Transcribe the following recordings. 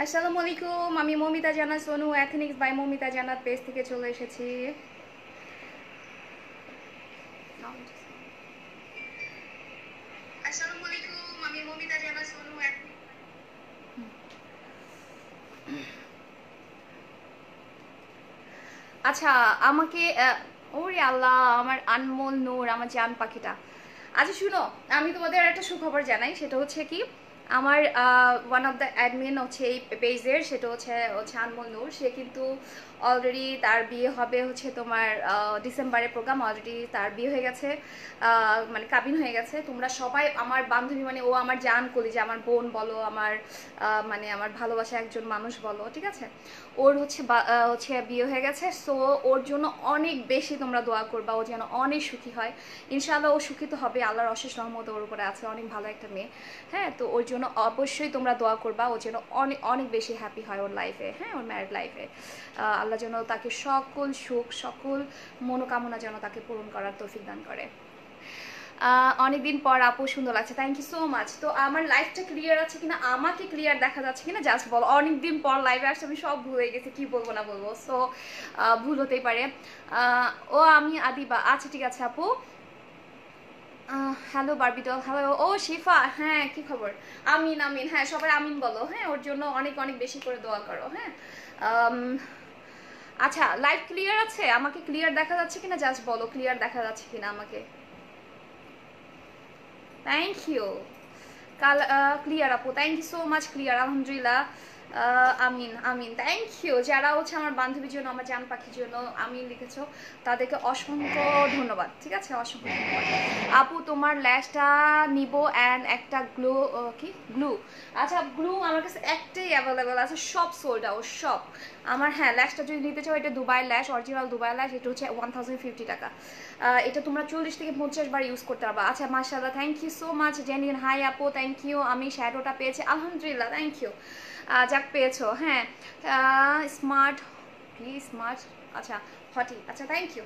আসসালামু আলাইকুম, আমি মৌমিতা জান্নাত সোনু এথনিক্স বাই মৌমিতা জান্নাত পেজ থেকে চলে এসেছি। আসসালামু আলাইকুম, আমি মৌমিতা জান্নাত সোনু। আচ্ছা, আমাকে ওরে আল্লাহ, আমার আনমোল নূর, আমার জান পাখিটা। আচ্ছা শুনো, আমি তোমাদের একটা সুখবর জানাই, সেটা হচ্ছে কি, আমার ওয়ান অফ দ্য অ্যাডমিন হচ্ছে এই পেজের, সেটা হচ্ছে হচ্ছে আনমোল নূর। সে কিন্তু অলরেডি তার বিয়ে হবে হচ্ছে তোমার ডিসেম্বরের প্রোগ্রাম, অলরেডি তার বিয়ে হয়ে গেছে, মানে কাবিন হয়ে গেছে। তোমরা সবাই আমার বান্ধবী, মানে ও আমার জান কলিজা, আমার বোন বলো, আমার মানে আমার ভালোবাসা একজন মানুষ বলো, ঠিক আছে। ওর হচ্ছে হচ্ছে বিয়ে হয়ে গেছে। সো ওর জন্য অনেক বেশি তোমরা দোয়া করবা, ও যেন অনেক সুখী হয়। ইনশাআল্লাহ ও সুখী তো হবে, আল্লাহর অশেষ রহমত ওর উপরে আছে, অনেক ভালো একটা মেয়ে। হ্যাঁ, তো ওর জন্য অবশ্যই তোমরা দোয়া করবা, ও যেন অনেক অনেক বেশি হ্যাপি হয় ওর লাইফে, হ্যাঁ, ওর ম্যারিড লাইফে। আল্লাহ যেন তাকে সকল সুখ, সকল মনোকামনা যেন তাকে পূরণ করার তৌফিক দান করে। অনেকদিন পর আপু, সুন্দর লাগছে, থ্যাংক ইউ সো মাচ। তো আমার লাইফটা ক্লিয়ার আছে কিনা, আমাকে ক্লিয়ার দেখা যাচ্ছে কিনা জাস্ট বলো। অনেকদিন পর লাইভে আসছে, আমি সব ভুলে গেছি, কি বলবো না বলবো। সো ভুল হতেই পারে। ও আমি আদিবা, আচ্ছা ঠিক আছে আপু। Hello Barbie doll, hello. ও শিফা, হ্যাঁ কি খবর? আমিন আমিন, হ্যাঁ সবাই আমিন বলো, হ্যাঁ ওর জন্য অনেক অনেক বেশি করে দোয়া করো, হ্যাঁ। আম, আচ্ছা, লাইভ ক্লিয়ার আছে, আমাকে ক্লিয়ার দেখা যাচ্ছে কিনা জাস্ট বলো, ক্লিয়ার দেখা যাচ্ছে কিনা আমাকে। Thank you. কাল ক্লিয়ার আপু, thank you so much, clear আলহামদুলিল্লাহ। আমিন আমিন, থ্যাংক ইউ। যারা হচ্ছে আমার বান্ধবীর জন্য, আমার জান পাখির জন্য আমিন লিখেছো, তাদেরকে অসংখ্য ধন্যবাদ, ঠিক আছে, অসংখ্য ধন্যবাদ। আপু তোমার ল্যাশটা নিব অ্যান্ড একটা গ্লু, কি গ্লু? আচ্ছা গ্লু আমার কাছে একটাই অ্যাভেলেবেল আছে, সব সোল্ড আউট সব। আমার, হ্যাঁ, ল্যাশটা যদি নিতে চাও, এটা দুবাই ল্যাশ, অরিজিনাল দুবাই ল্যাশ, এটা হচ্ছে 1050 টাকা। এটা তোমরা 40 থেকে 50 বার ইউজ করতে পারবা। আচ্ছা মাশাআল্লাহ, thank you so much Jenin, hi আপু, থ্যাংক ইউ। আমি শ্যাডোটা পেয়েছি আলহামদুলিল্লাহ, থ্যাংক ইউ। যাক পেয়েছো, হ্যাঁ। স্মার্ট, কি স্মার্ট, আচ্ছা হটি, আচ্ছা থ্যাংক ইউ।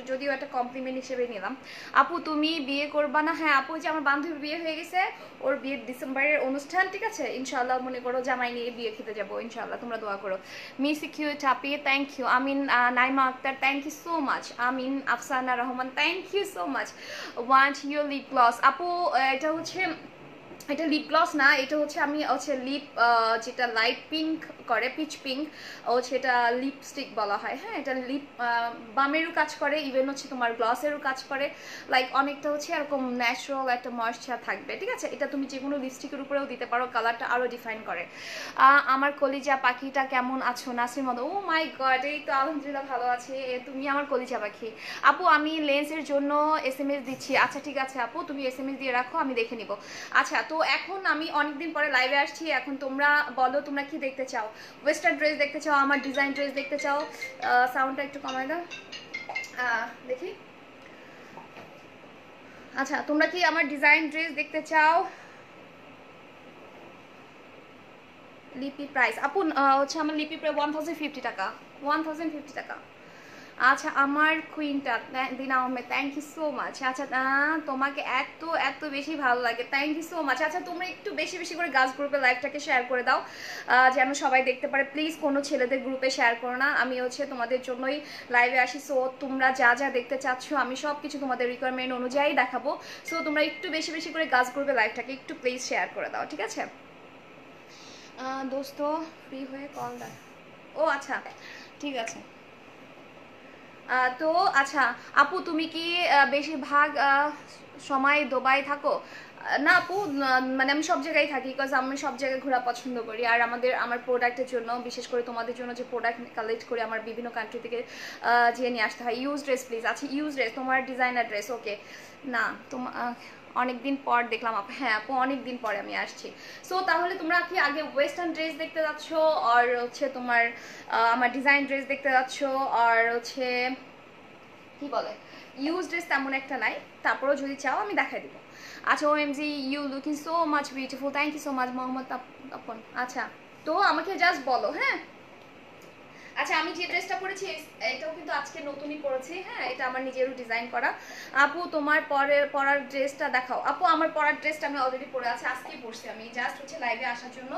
যদিও একটা কমপ্লিমেন্ট হিসেবে নিলাম। আপু তুমি বিয়ে করবা না? হ্যাঁ আপু, যে আমার বান্ধবীর বিয়ে হয়ে গেছে, ওর বিয়ের ডিসেম্বরের অনুষ্ঠান, ঠিক আছে, ইনশাআল্লাহ মনে করো জামাই নিয়ে বিয়ে খেতে যাবো ইনশাআল্লাহ, তোমরা দোয়া করো। মিস কিউ চাপি, থ্যাংক ইউ। আমিন, Naima Akter, thank you so much. আমিন Afsana Rahman, thank you so much. Want your lip gloss আপু, এটা হচ্ছে, এটা লিপ গ্লস না, এটা হচ্ছে আমি হচ্ছে লিপ, যেটা লাইট পিঙ্ক করে, পিচ পিঙ্ক, ও সেটা লিপস্টিক বলা হয়, হ্যাঁ। এটা লিপ বামেরও কাজ করে, ইভেন হচ্ছে তোমার গ্লসেরও কাজ করে, লাইক অনেকটা হচ্ছে এরকম ন্যাচারাল একটা ময়েশ্চার থাকবে, ঠিক আছে। এটা তুমি যে কোনো লিপস্টিকের উপরেও দিতে পারো, কালারটা আরও ডিফাইন করে। আমার কলিজা পাখিটা কেমন আছো নাসির মতো? ও মাই গড, এই তো আলহামদুলিল্লাহ ভালো আছে, তুমি আমার কলিজা পাখি। আপু আমি লেন্সের জন্য এসএমএস দিচ্ছি, আচ্ছা ঠিক আছে আপু, তুমি এসএমএস দিয়ে রাখো, আমি দেখে নিব। আচ্ছা, তো এখন আমি অনেকদিন পরে লাইভে আসছি, এখন তোমরা বলো তোমরা কি দেখতে চাও? ওয়েস্টার্ন ড্রেস দেখতে চাও, আমার ডিজাইন ড্রেস দেখতে চাও? সাউন্ডটা একটু কমায় দাও, দেখি। আচ্ছা, তোমরা কি আমার ডিজাইন ড্রেস দেখতে চাও? লিপি প্রাইস আপু হচ্ছে আমার লিপি প্রায় 1050 টাকা, 1050 টাকা। আচ্ছা আমার কুইনটা Dina Ahmed, thank you so much. আচ্ছা তোমাকে এত এত বেশি ভালো লাগে, থ্যাংক ইউ সো মাচ। আচ্ছা তোমরা একটু বেশি বেশি করে গার্লস গ্রুপে লাইভটাকে শেয়ার করে দাও, যেন সবাই দেখতে পারে। প্লিজ কোনো ছেলেদের গ্রুপে শেয়ার করো না, আমি হচ্ছে তোমাদের জন্যই লাইভে আসি। সো তোমরা যা যা দেখতে চাচ্ছ আমি সব কিছু তোমাদের রিকোয়ারমেন্ট অনুযায়ী দেখাবো। সো তোমরা একটু বেশি বেশি করে গার্লস গ্রুপে লাইভটাকে একটু প্লিজ শেয়ার করে দাও, ঠিক আছে। দোস্ত ফ্রি হয়ে কল দেয়, ও আচ্ছা ঠিক আছে। তো আচ্ছা আপু, তুমি কি বেশিরভাগ সময় দুবাই থাকো? না আপু, মানে আমি সব জায়গায় থাকি, বিকজ আমি সব জায়গায় ঘোরা পছন্দ করি। আর আমার প্রোডাক্টের জন্য, বিশেষ করে তোমাদের জন্য যে প্রোডাক্ট কালেক্ট করে আমার বিভিন্ন কান্ট্রি থেকে যেয়ে নিয়ে আসতে হয়। ইউজ ড্রেস প্লিজ, আচ্ছা ইউজ ড্রেস, তোমার ডিজাইনার ড্রেস, ওকে। না তোমার অনেকদিন পর দেখলাম আপু, হ্যাঁ আপু অনেকদিন পরে আমি আসছি। সো তাহলে তোমরা কি আগে ওয়েস্টার্ন ড্রেস দেখতে যাচ্ছ, আর হচ্ছে তোমার আমার ডিজাইন ড্রেস দেখতে যাচ্ছ, আর হচ্ছে কি বলে ইউজ ড্রেস তেমন একটা নাই, তারপরেও যদি চাও আমি দেখাই দিব। আচ্ছা O M G, you looking so much beautiful, thank you so much Mohammad Tapan. আচ্ছা, তো আমাকে জাস্ট বলো, হ্যাঁ। আচ্ছা আমি যে ড্রেসটা পরেছি এটাও কিন্তু আজকে নতুনই পরেছি, হ্যাঁ এটা আমার নিজেরও ডিজাইন করা। আপু তোমার পরার ড্রেসটা দেখাও। আপু আমার পরার ড্রেসটা আমি অলরেডি পরে আছি, আজকেই পরছি আমি, জাস্ট হচ্ছে লাইভে আসার জন্য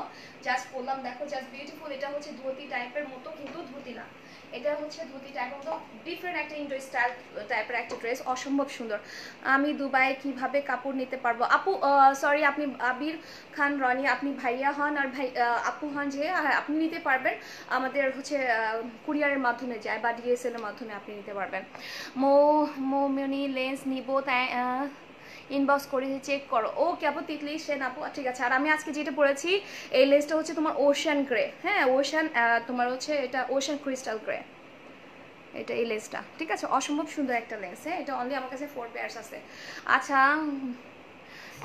জাস্ট পরলাম। দেখো জাস্ট বিউটিফুল। এটা হচ্ছে ধুতি টাইপের মতো, কিন্তু ধুতি না, এটা হচ্ছে ধুতি টাইপের মতো, ডিফারেন্ট একটা ইন্ডো স্টাইল টাইপের একটা ড্রেস, অসম্ভব সুন্দর। আমি দুবাই কিভাবে কাপড় নিতে পারবো? আপু সরি, আপনি আবির খান রনি, আপনি ভাইয়া হন আর ভাই আপু হন, যে আপনি নিতে পারবেন, আমাদের হচ্ছে কুরিয়ারের মাধ্যমে যায় বা ডিএসএল এর মাধ্যমে আপনি নিতে পারবেন। মোমিনি লেন্স নিব, তাই ইনবক্স করে চেক করো। ওকে আপু, তিতলি সেন আপু, ঠিক আছে। আর আমি আজকে যেটা পরেছি এই লেন্সটা হচ্ছে তোমার ওশান গ্রে, হ্যাঁ ওশান, তোমার হচ্ছে এটা ওশান ক্রিস্টাল গ্রে, এটা এই লেন্সটা, ঠিক আছে, অসম্ভব সুন্দর একটা লেন্স। হ্যাঁ এটা অনলি আমার কাছে 4 পেয়ার্স আছে। আচ্ছা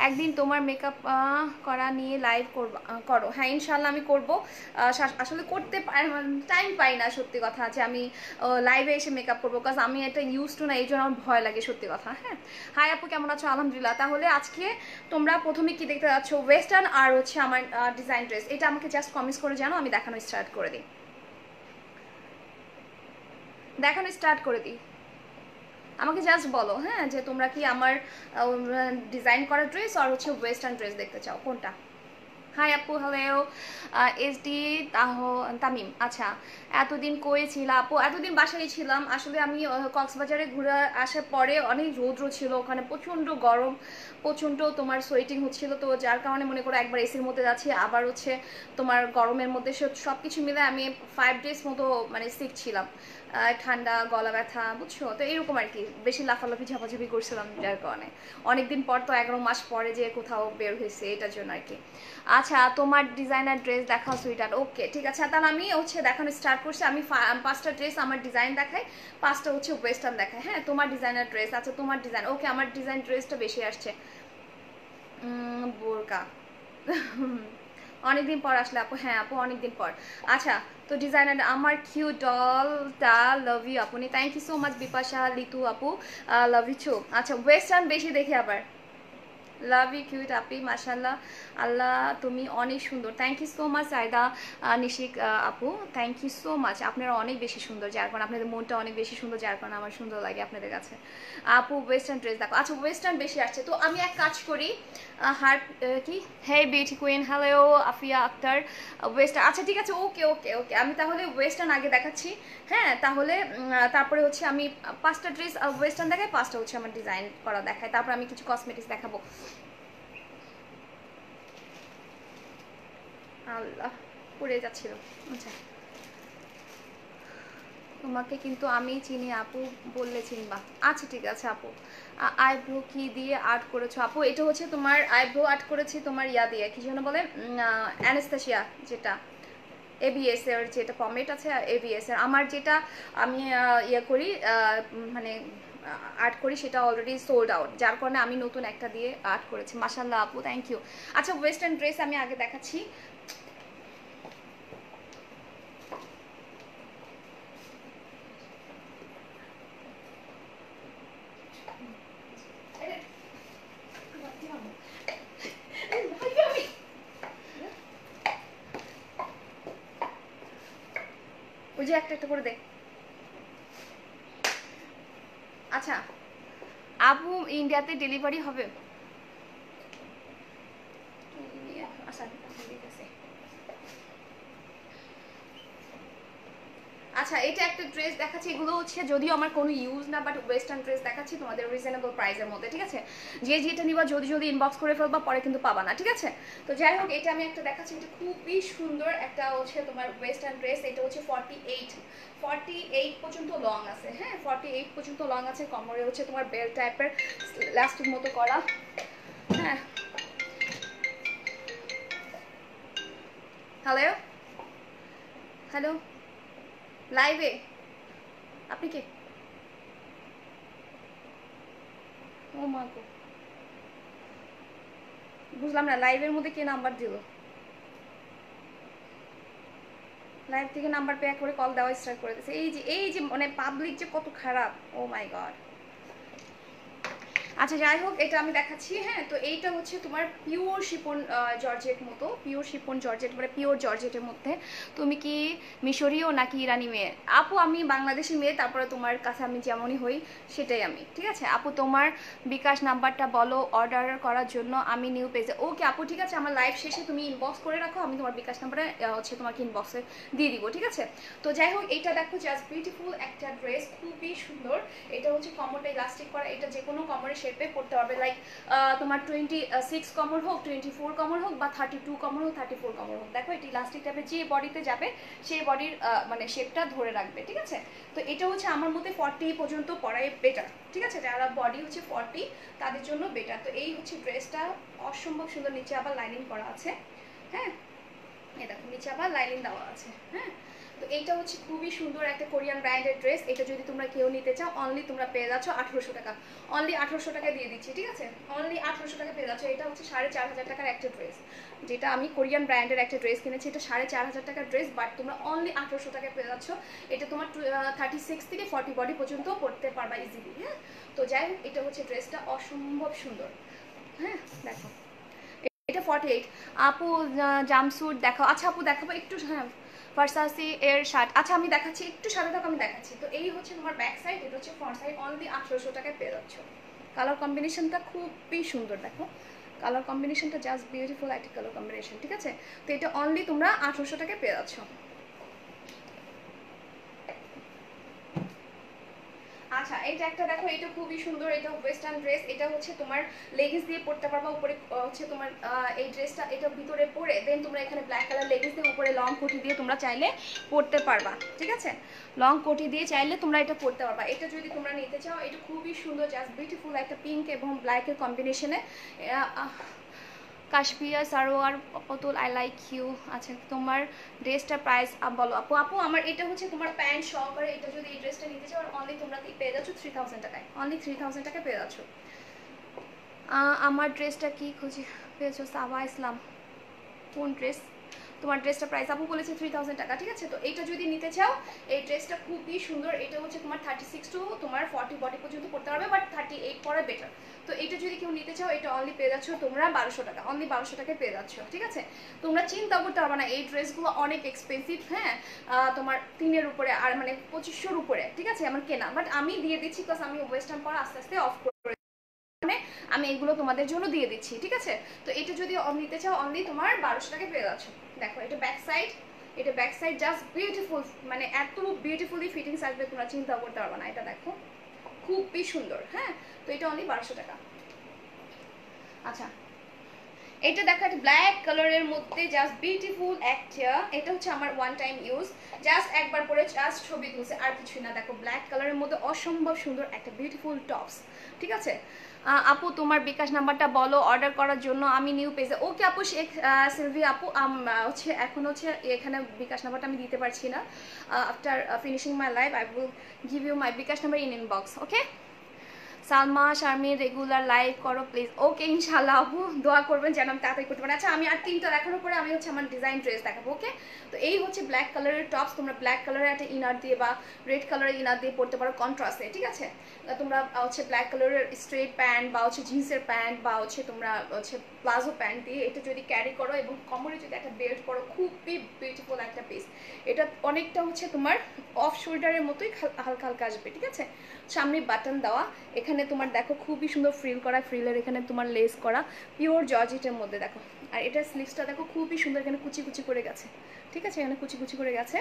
একদিন তোমার মেকআপ করা নিয়ে লাইভ করো। হ্যাঁ ইনশাল্লাহ আমি করব। আসলে করতে টাইম পাই না সত্যি কথা, যে আমি লাইভে এসে মেকআপ করবো, কাজ আমি এটা ইউজ টু না, এই জন্য আমার ভয় লাগে সত্যি কথা। হ্যাঁ হাই আপু কেমন আছো? আলহামদুলিল্লাহ। তাহলে আজকে তোমরা প্রথমে কি দেখতে যাচ্ছ? ওয়েস্টার্ন আর হচ্ছে আমার ডিজাইন ড্রেস। এটা আমাকে জাস্ট কমেন্টস করে জানো, আমি দেখানো স্টার্ট করে দিই, দেখানো স্টার্ট করে দিই। আমাকে জাস্ট বলো হ্যাঁ, যে তোমরা কি আমার ডিজাইন করা ড্রেস আর হচ্ছে ওয়েস্টার্ন ড্রেস দেখতে চাও, কোনটা? হাই আপু, হ্যালো এসডি তামিম। আচ্ছা এতদিন কই ছিল আপু? এতদিন বাসায় ছিলাম আসলে। আমি কক্সবাজারে ঘুরে আসার পরে অনেক রৌদ্র ছিল ওখানে, প্রচণ্ড গরম, প্রচণ্ড তোমার সোয়েটিং হচ্ছিল, তো যার কারণে মনে করো একবার এসির মধ্যে যাচ্ছি, আবার হচ্ছে তোমার গরমের মধ্যে, সব কিছু মিলে আমি 5 ডেজ মতো মানে সিক ছিলাম, ঠান্ডা গলা ব্যথা বুঝছো, তো এরকম আর কি, বেশি লাফালাফি ঝাপাঝাপি করছিলাম যার কারণে। অনেকদিন পর তো 11 মাস পরে যে কোথাও বের হয়েছে এটার জন্য আর কি। আচ্ছা তোমার ডিজাইনার ড্রেস দেখাও সুইটার। ওকে ঠিক আছে, তাহলে আমি হচ্ছে দেখানো স্টার্ট করছি। আমি 5টা ড্রেস আমার ডিজাইন দেখাই, 5টা হচ্ছে ওয়েস্টার্ন দেখাই। হ্যাঁ তোমার ডিজাইনার ড্রেস, আচ্ছা তোমার ডিজাইন, ওকে আমার ডিজাইন ড্রেসটা বেশি আসছে। বোরকা অনেকদিন পর আসলে আপু। হ্যাঁ আপু অনেকদিন পর। আচ্ছা তো ডিজাইনার আমার কিউ ডলটা লাভ ইউ আপনি, thank you so much Bipasha Litu আপু, লাভ ইউ টু। আচ্ছা ওয়েস্টার্ন বেশি দেখি আবার, লাভ ইউ কিউট আপি, মাশাল্লাহ, আল্লাহ তুমি অনেক সুন্দর, thank you so much Saida Nishik আপু, থ্যাংক ইউ সো মাচ, আপনারা অনেক বেশি সুন্দর, যার কারণে আপনাদের মনটা অনেক বেশি সুন্দর, যার কারণে আমার সুন্দর লাগে আপনাদের কাছে। আপু ওয়েস্টার্ন ড্রেস দেখো। আচ্ছা ওয়েস্টার্ন বেশি আসছে, তো আমি এক কাজ করি, হার্ট কি, hey beauty queen, hello Afia Akter, western, আচ্ছা ঠিক আছে, ওকে ওকে ওকে, আমি তাহলে ওয়েস্টার্ন আগে দেখাচ্ছি। হ্যাঁ তাহলে তারপরে হচ্ছে আমি 5টা ড্রেস ওয়েস্টার্ন দেখাই, 5টা হচ্ছে আমার ডিজাইন করা দেখাই, তারপর আমি কিছু কসমেটিক্স দেখাবো। আল্লাহ পড়ে যাচ্ছিল। আচ্ছা তোমাকে কিন্তু আমি চিনি আপু, বললে চিনবা। আচ্ছা ঠিক আছে আপু। আইব্রো কি দিয়ে আর্ট করেছো আপু? এটা হচ্ছে তোমার আইব্রো আর্ট করেছি তোমার ইয়া দিয়ে, কি যেন বলে, অ্যানাস্তাসিয়া, যেটা এবিএস এর যেটা পমেট আছে, এবিএস এর আমার যেটা আমি ইয়ে করি, মানে আর্ট করি, সেটা অলরেডি সোল্ড আউট, যার কারণে আমি নতুন একটা দিয়ে আর্ট করেছি। মাশাল্লাহ আপু, থ্যাংক ইউ। আচ্ছা ওয়েস্টার্ন ড্রেস আমি আগে দেখাচ্ছি। ওই যে একটা একটা করে দে। আচ্ছা আপু ইন্ডিয়াতে ডেলিভারি হবে? আচ্ছা আচ্ছা এটা একটা ড্রেস দেখাচ্ছি, এগুলো হচ্ছে যদিও আমার কোনো ইউজ না, বাট ওয়েস্টার্ন ড্রেস দেখাচ্ছি তোমাদের রিজনেবল প্রাইসের মধ্যে, ঠিক আছে, যে যেটা নিবা জলদি জলদি ইনবক্স করে ফেলবা, পরে কিন্তু পাবা না, ঠিক আছে। তো যাই হোক এটা আমি একটা দেখাচ্ছি, এটা খুবই সুন্দর একটা হচ্ছে তোমার ওয়েস্টার্ন ড্রেস, এটা হচ্ছে 48 পর্যন্ত লং আছে। হ্যাঁ 48 পর্যন্ত লং আছে, কোমরে হচ্ছে তোমার বেল্ট টাইপের লাস্টিক মতো করা। হ্যাঁ হ্যালো হ্যালো লাইভে আপনি কে? ও মা গো, বুঝলাম না লাইভের মধ্যে কে নাম্বার দিল, লাইভ থেকে নাম্বার পেয়ে করে কল দেওয়া স্টার্ট করে দিয়েছে। এই যে মানে পাবলিক যে কত খারাপ, ও মাই গড। আচ্ছা যাই হোক, এটা আমি দেখাচ্ছি। হ্যাঁ, তো এইটা হচ্ছে তোমার পিওর শিপন জর্জেট মতো, পিওর শিপন জর্জেট মানে পিওর জর্জেটের মধ্যে। তুমি কি মিশরীয় নাকি ইরানি মেয়ে? আপু আমি বাংলাদেশি মেয়ে, তারপরে তোমার কাছে আমি যেমনই হই সেটাই আমি, ঠিক আছে আপু। তোমার বিকাশ নাম্বারটা বলো অর্ডার করার জন্য, আমি নিউ পেজে। ওকে আপু ঠিক আছে, আমার লাইভ শেষে তুমি ইনবক্স করে রাখো, আমি তোমার বিকাশ নাম্বারে হচ্ছে তোমাকে ইনবক্সে দিয়ে দিব, ঠিক আছে। তো যাই হোক, এটা দেখো জাস্ট বিউটিফুল একটা ড্রেস, খুবই সুন্দর। এটা হচ্ছে কমরটা ইলাস্টিক করা, এটা যে কোনো কমরের শেপে পড়তে পারবে। লাইক তোমার 26 কমর হোক, 24 কমর হোক, বা 32 কমর হোক, 34 কমর হোক। দেখো এটা ইলাস্টিক টাইপের, যে বডিতে যাবে সেই বডির মানে শেপটা ধরে রাখবে, ঠিক আছে। তো এটা হচ্ছে আমার মতে 40 পর্যন্ত পরাই বেটার, ঠিক আছে। যারা বডি হচ্ছে 40 তাদের জন্য বেটার। তো এই হচ্ছে ড্রেসটা, অসম্ভব সুন্দর। নিচে আবার লাইনিং করা আছে, হ্যাঁ এই দেখো নিচে আবার লাইনিং দেওয়া আছে। হ্যাঁ, তো এইটা হচ্ছে খুবই সুন্দর একটা কোরিয়ান ব্র্যান্ডের ড্রেস। এটা যদি তোমরা কেউ নিতে চাও, অনলি তোমরা পেয়ে যাচ্ছ 1800 টাকা। অনলি 1800 টাকা দিয়ে দিচ্ছি, ঠিক আছে। অনলি 1800 টাকা পেয়ে যাচ্ছ। এটা হচ্ছে 4500 টাকার একটা ড্রেস, যেটা আমি কোরিয়ান ব্র্যান্ডের একটা ড্রেস কিনেছি। এটা 4500 টাকার ড্রেস, বাট তোমরা অনলি 1800 টাকা পেয়ে যাচ্ছ। এটা তোমার 36 থেকে 40 বডি পর্যন্ত পড়তে পারবা ইজিলি। হ্যাঁ, তো যাই হোক, এটা হচ্ছে ড্রেসটা অসম্ভব সুন্দর। হ্যাঁ দেখো, এটা 48। আপু জাম্পস্যুট দেখাও। আচ্ছা আপু দেখাবো একটু। হ্যাঁ, ভার্সাসি এর শার্ট। আচ্ছা আমি দেখাচ্ছি, একটু সাথে থাকো, আমি দেখাচ্ছি। তো এই হচ্ছে তোমার ব্যাক সাইড, এটা হচ্ছে ফ্রন্ট সাইড। অনলি 1800 টাকায় পেয়ে যাচ্ছ। কালার কম্বিনেশনটা খুবই সুন্দর, দেখো কালার কম্বিনেশনটা জাস্ট বিউটিফুল একটা কালার কম্বিনেশন, ঠিক আছে। তো এটা অনলি তোমরা 1800 টাকায় পেয়ে যাচ্ছ। আচ্ছা এইটা একটা দেখো, এটা খুবই সুন্দর। এটা ওয়েস্টার্ন ড্রেস, এটা হচ্ছে তোমার লেগিংস দিয়ে পরতে পারবা। উপরে হচ্ছে তোমার এই ড্রেসটা এটা ভিতরে পরে দেন তোমরা এখানে ব্ল্যাক কালার লেগিংস দিয়ে উপরে লং কোটি দিয়ে তোমরা চাইলে পরতে পারবা, ঠিক আছে। লং কোটি দিয়ে চাইলে তোমরা এটা পরতে পারবা। এটা যদি তোমরা নিতে চাও, এটা খুবই সুন্দর, জাস্ট বিউটিফুল একটা পিঙ্ক এবং ব্ল্যাকের কম্বিনেশনে। Kashpia Sarwar Patul I like you. আচ্ছা তোমার ড্রেসটার প্রাইস বলো আপু। আপু আমার এটা হচ্ছে তোমার প্যান্ট সহকারে, এটা যদি এই ড্রেসটা নিতে চাও অনলি তোমরা পেয়ে যাচ্ছ 3000 টাকায়। অনলি 3000 টাকায় পেয়ে যাচ্ছ। আমার ড্রেসটা কি খুঁজে পেয়েছো? সাবা ইসলাম, কোন ড্রেস? তোমার ড্রেসটা প্রাইস আপু বলেছে 3000 টাকা, ঠিক আছে। তো এইটা যদি নিতে চাও, এই ড্রেসটা খুবই সুন্দর। এটা হচ্ছে তোমার 36 টু তোমার 40 বডি পর্যন্ত পড়তে পারবে, বাট 38 পরে বেটার। তো এটা যদি কেউ নিতে চাও, এটা অনলি পেয়ে যাচ্ছ তোমরা 1200 টাকা। অনলি 1200 টাকায় পেয়ে যাচ্ছ, ঠিক আছে। তোমরা চিন্তা করতে পারবে না, এই ড্রেসগুলো অনেক এক্সপেন্সিভ। হ্যাঁ, তোমার 3-এর উপরে, আর মানে 2500-র উপরে, ঠিক আছে আমার কেনা। বাট আমি দিয়ে দিচ্ছি, প্লাস আমি ওয়েস্টার্ন পর আস্তে আস্তে অফ করে আমি এগুলো তোমাদের জন্য দিয়ে দিচ্ছি, ঠিক আছে। তো এটা যদি নিতে চাও, অনলি তোমার 1200 টাকায় পেয়ে যাচ্ছ। দেখো এটা ব্যাক সাইড, এটা ব্যাক সাইড জাস্ট বিউটিফুল, মানে এত বিউটিফুলি ফিটিংস আসবে তোমরা চিন্তা করতে পারবে না। এটা দেখো খুবই সুন্দর। হ্যাঁ, তো এটা অনলি 1200 টাকা। আচ্ছা এটা দেখো, একটা ব্ল্যাক কালারের মধ্যে জাস্ট বিউটিফুল একটা, এটা হচ্ছে আমার ওয়ান টাইম ইউজ, জাস্ট একবার পরে জাস্ট ছবি তুলছে, আর কিছুই না। দেখো ব্ল্যাক কালারের মধ্যে অসম্ভব সুন্দর একটা বিউটিফুল টপস, ঠিক আছে। আপু তোমার বিকাশ নাম্বারটা বলো অর্ডার করার জন্য, আমি নিউ পেজে। ওকে আপু, শেখ সিলভি আপু হচ্ছে এখন হচ্ছে এখানে বিকাশ নাম্বারটা আমি দিতে পারছি না। After finishing my live I will give you my bKash number in inbox, okay. Salma Sharmin regular live করো প্লিজ। ওকে ইনশাল্লাহ আপু, দোয়া করবেন যেন আমি তাড়াতাড়ি করতে পারি। আচ্ছা আমি আর 3টা দেখানোর পরে আমি হচ্ছে আমার ডিজাইন ড্রেস দেখাবো, ওকে। তো এই হচ্ছে ব্ল্যাক কালারের টপস, তোমরা ব্ল্যাক কালারের একটা ইনার দিয়ে বা রেড কালারের ইনার দিয়ে পরতে পারো কন্ট্রাস্টে, ঠিক আছে। তোমরা হচ্ছে ব্ল্যাক কালারের স্ট্রেট প্যান্ট বা হচ্ছে জিন্সের প্যান্ট বা হচ্ছে তোমরা হচ্ছে প্লাজো প্যান্ট দিয়ে এটা যদি ক্যারি করো এবং কোমরে যদি একটা বেল্ট করো, খুবই বিউটিফুল একটা পিস। এটা অনেকটা হচ্ছে তোমার অফ শোল্ডারের মতোই হালকা হালকা আসবে, ঠিক আছে। সামনে বাটন দেওয়া, এখানে তোমার দেখো খুবই সুন্দর ফ্রিল করা, ফ্রিলের এখানে তোমার লেস করা, পিওর জর্জেটের মধ্যে দেখো। আর এটা স্লিভসটা দেখো খুবই সুন্দর, এখানে কুচি কুচি করে গেছে, ঠিক আছে, এখানে কুচি কুচি করে গেছে।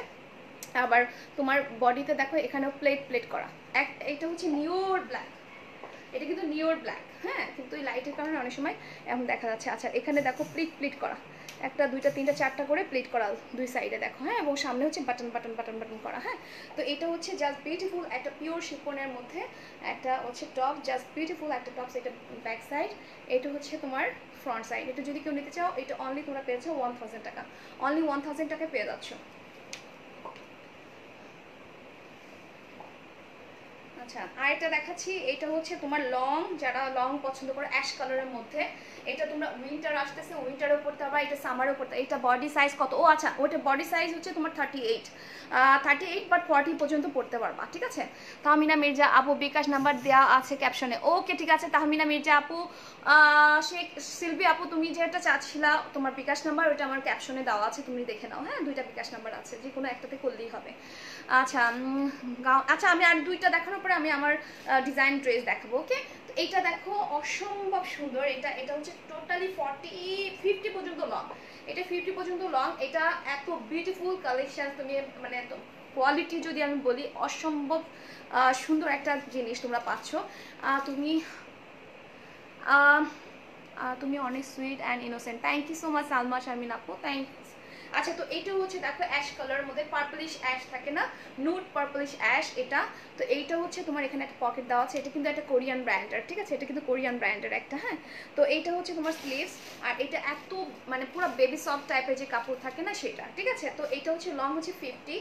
আবার তোমার বডিতে দেখো এখানেও প্লেট প্লেট করা। এটা হচ্ছে নিওর ব্ল্যাক, এটা কিন্তু নিওর ব্ল্যাক। হ্যাঁ, কিন্তু এই লাইটের কারণে অনেক সময় এমন দেখা যাচ্ছে। আচ্ছা এখানে দেখো প্লিট প্লিট করা, একটা দুইটা তিনটা চারটা করে প্লিট করা দুই সাইডে দেখো। হ্যাঁ, এবং সামনে হচ্ছে বাটন বাটন বাটন বাটন করা। হ্যাঁ, তো এটা হচ্ছে জাস্ট বিউটিফুল একটা পিওর শিফনের মধ্যে একটা হচ্ছে টপ, জাস্ট বিউটিফুল একটা টপস। এটা ব্যাক সাইড, এটা হচ্ছে তোমার ফ্রন্ট সাইড। এটা যদি কেউ নিতে চাও, এটা অনলি তোমরা পেয়েছো 1000 টাকা। অনলি 1000 টাকায় পেয়ে যাচ্ছ। আচ্ছা আরেকটা দেখাচ্ছি, এটা হচ্ছে তোমার লং, যারা লং পছন্দ করো অ্যাশ কালারের মধ্যে, এটা তোমরা উইন্টার আসতেছে উইন্টারও পড়তে পারবা, এটা সামারও পড়তে। এটা বডি সাইজ কত? ও আচ্ছা, ওটা বডি সাইজ হচ্ছে তোমার 38 বাট 40 পর্যন্ত পড়তে পারবা, ঠিক আছে। তাহমিনা মির্জা আপু বিকাশ নাম্বার দেওয়া আছে ক্যাপশনে, ওকে ঠিক আছে। তাহমিনা মির্জা আপু, শেখ সিলভি আপু, তুমি যেটা চাচ্ছিলা তোমার বিকাশ নাম্বার, ওইটা আমার ক্যাপশনে দেওয়া আছে, তুমি দেখে নাও। হ্যাঁ, দুইটা বিকাশ নাম্বার আছে, যে কোনো একটাতে করলেই হবে। আচ্ছা আচ্ছা, আমি আর দুইটা দেখানোর পরে আমি আমার ডিজাইন ড্রেস দেখাবো, ওকে। তো এইটা দেখো, অসম্ভব সুন্দর। এটা হচ্ছে টোটালি 50 পর্যন্ত লং, এটা 50 পর্যন্ত লং। এটা এত বিউটিফুল কালেকশন, তুমি মানে এত কোয়ালিটি যদি আমি বলি, অসম্ভব সুন্দর একটা জিনিস তোমরা পাচ্ছ। তুমি তুমি অনেক sweet and innocent, thank you so much Salma Sharmin আপু, থ্যাংক। আচ্ছা, তো এটা হচ্ছে দেখো অ্যাশ কালারের মধ্যে পার্পলিশ অ্যাশ থাকে না, নুড পার্পলিশ অ্যাশ এটা। তো এইটা হচ্ছে তোমার এখানে একটা পকেট দেওয়া আছে, এটা কিন্তু একটা কোরিয়ান ব্র্যান্ডের, ঠিক আছে, এটা কিন্তু কোরিয়ান ব্র্যান্ডের একটা। হ্যাঁ, তো এইটা হচ্ছে তোমার স্লিভস, আর এটা এত মানে পুরো বেবি সফট টাইপের যে কাপড় থাকে না সেটা, ঠিক আছে। তো এটা হচ্ছে লং হচ্ছে 50,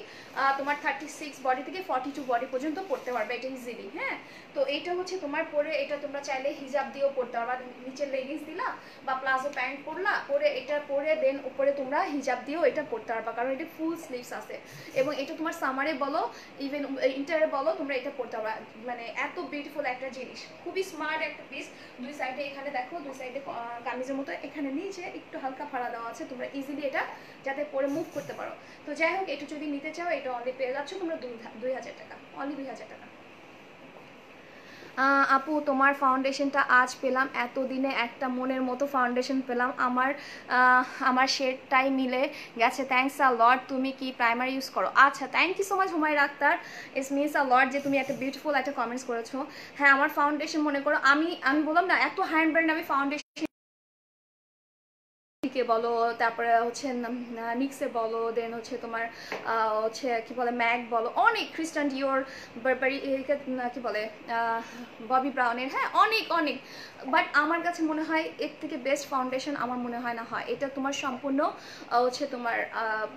তোমার 36 বডি থেকে 42 বডি পর্যন্ত পড়তে পারবে এটা ইজিলি। হ্যাঁ, তো এইটা হচ্ছে তোমার পরে, এটা তোমরা চাইলে হিজাব দিয়েও পড়তে পারবা, নিচে লেগিংস দিলা বা প্লাজো প্যান্ট পরলা, পরে এটা পরে দেন উপরে তোমরা হিজাব দিয়েও এটা পড়তে পারবা, কারণ এটা ফুল স্লিভস আছে। এবং এটা তোমার সামারে বলো ইভেন ইন্টারে বলো, তোমরা এটা পড়তে পারবা। মানে এত বিউটিফুল একটা জিনিস, খুবই স্মার্ট একটা পিস। দুই সাইডে এখানে দেখো, দুই সাইডে কামিজের মতো এখানে নিচে একটু হালকা ফাড়া দেওয়া আছে, তোমরা ইজিলি এটা যাতে পরে মুভ করতে পারো। তো যাই হোক, এটা যদি নিতে চাও, এটা অনলি পেয়ে যাচ্ছ তোমরা 2000 টাকা, অনলি 2000 টাকা। আপু তোমার ফাউন্ডেশনটা আজ পেলাম, এতদিনে একটা মনের মতো ফাউন্ডেশন পেলাম, আমার শেডটাই মিলে গেছে, থ্যাংকস আ লট। তুমি কি প্রাইমার ইউজ করো? আচ্ছা, thank you so much Humaira Akter, it's means a lot যে তুমি একটা বিউটিফুল একটা কমেন্টস করেছো। হ্যাঁ, আমার ফাউন্ডেশন মনে করো, আমি বললাম না এত হ্যান্ড ব্র্যান্ড আমি ফাউন্ডেশন কে বলো, তারপরে হচ্ছে নিক্সে বলো, দেন হচ্ছে তোমার হচ্ছে কি বলে ম্যাক বলো, অনেক ক্রিস্টান ডিওর, বারবারি কি বলে ববি ব্রাউনের, হ্যাঁ অনেক অনেক। বাট আমার কাছে মনে হয় এর থেকে বেস্ট ফাউন্ডেশন আমার মনে হয় না হয়। এটা তোমার সম্পূর্ণ হচ্ছে তোমার